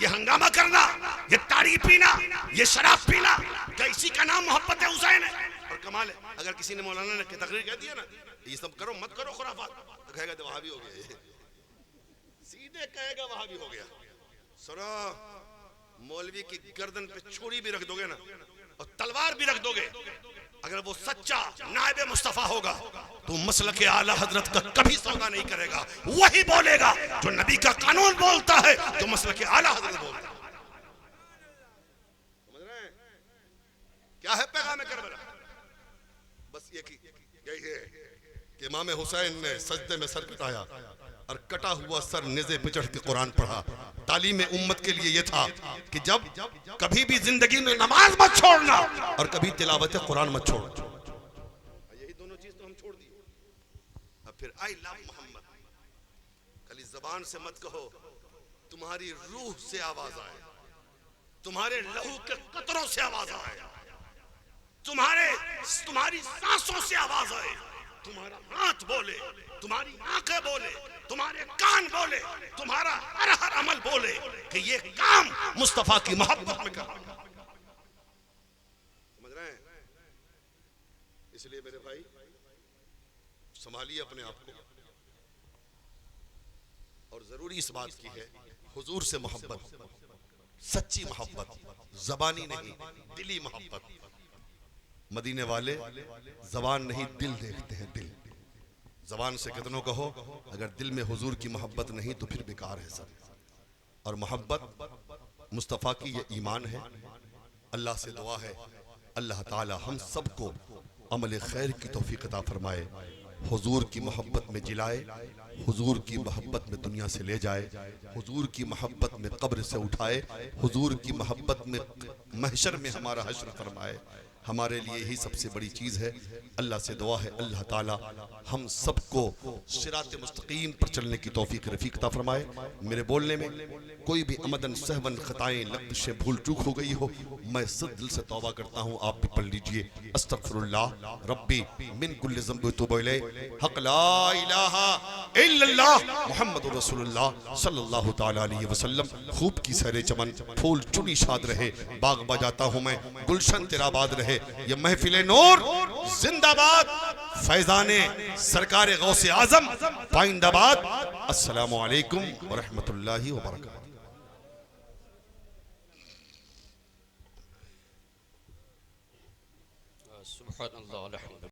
ये हंगामा करना, ये ताड़ी पीना, ये शराब पीना, क्या इसी का नाम मोहब्बत है हुसैन है? और कमाल है, अगर किसी ने मौलाना ने तकरीर कह दिया ना ये सब करो मत करो खुराफात, तो कहेगा तो वहां भी हो गया, सीधे कहेगा वहां भी हो गया। सुनो, मौलवी की गर्दन पे छुरी भी रख दोगे ना और तलवार भी रख दोगे, अगर वो सच्चा नायब मुस्तफा होगा तो मसलक आला हजरत का कभी सौदा नहीं करेगा। वही बोलेगा जो नबी का कानून बोलता है, जो मसलक आला हजरत बोलता है। समझ रहे हैं क्या है पैगाम करबला? बस यही है कि इमाम हुसैन ने सजदे में सर कटाया और कटा हुआ सर नेज़े पे चढ़ के कुरान पढ़ा। तालीम उम्मत के लिए ये था कि जब कभी भी जिंदगी में नमाज मत छोड़ना और कभी तिलावत कुरान मत छोड़ना। यही दोनों चीज तो हम छोड़ दिए। अब फिर आई लव मोहम्मद, खाली जबान से मत कहो, तुम्हारी रूह से आवाज आए, तुम्हारे लहू के कतरों से आवाज आए, तुम्हारी सांसों से आवाज आए, तुम्हारा हाथ बोले, तुम्हारी आंखें बोले, तुम्हारे कान बोले, तुम्हारा हर हर अमल बोले कि ये काम मुस्तफा की मोहब्बत में कर। समझ रहे हैं? इसलिए मेरे भाई संभालिए अपने आप को, और जरूरी इस बात की है हुजूर से मोहब्बत, सच्ची मोहब्बत, जबानी नहीं दिली मोहब्बत। मदीने वाले जबान नहीं दिल देखते हैं, दिल। जबान से कितनों कहो, अगर दिल में हुजूर की मोहब्बत नहीं तो फिर बेकार है सब। और मोहब्बत मुस्तफ़ा की ये ईमान है। अल्लाह से दुआ है अल्लाह ताला हम सबको अमल खैर की तौफीक अता फरमाए, हुजूर की मोहब्बत में जिलाए, हुजूर की मोहब्बत में दुनिया से ले जाए, हुजूर की मोहब्बत में कब्र से उठाए, हुजूर की मोहब्बत में महशर में हमारा हश्र फरमाए। हमारे लिए ही सबसे बड़ी चीज़ है। अल्लाह से दुआ है अल्लाह ताला हम सबको सिरात मुस्तकीम पर चलने की तौफीक रफ़ीक अता फरमाए। मेरे बोलने में कोई भी अमदन सहवन ख़ताएं लफ्ज़ भूल चूक हो गई हो, मैं सद दिल से तौबा करता हूँ। आप भी पढ़ लीजिए, अस्तग़फिरुल्लाह रब्बी मिन कुल्लि ज़ंबि वतूबु इलैह, हक़ ला इलाहा इल्लल्लाह मुहम्मदुर रसूलुल्लाह सल्लल्लाहु तआला अलैहि वसल्लम। खूब की सैरे चमन, फूल चुनी शाद रहे, बाग बजाता हूँ मैं, गुलशन तेरा बाद रहे, ये महफिले नूर जिंदाबाद, फैजाने सरकार गौसे आजम पाइंदाबाद। अस्सलामु अलैकुम व रहमतुल्लाहि व बरकातहू। सुब्हानअल्लाह।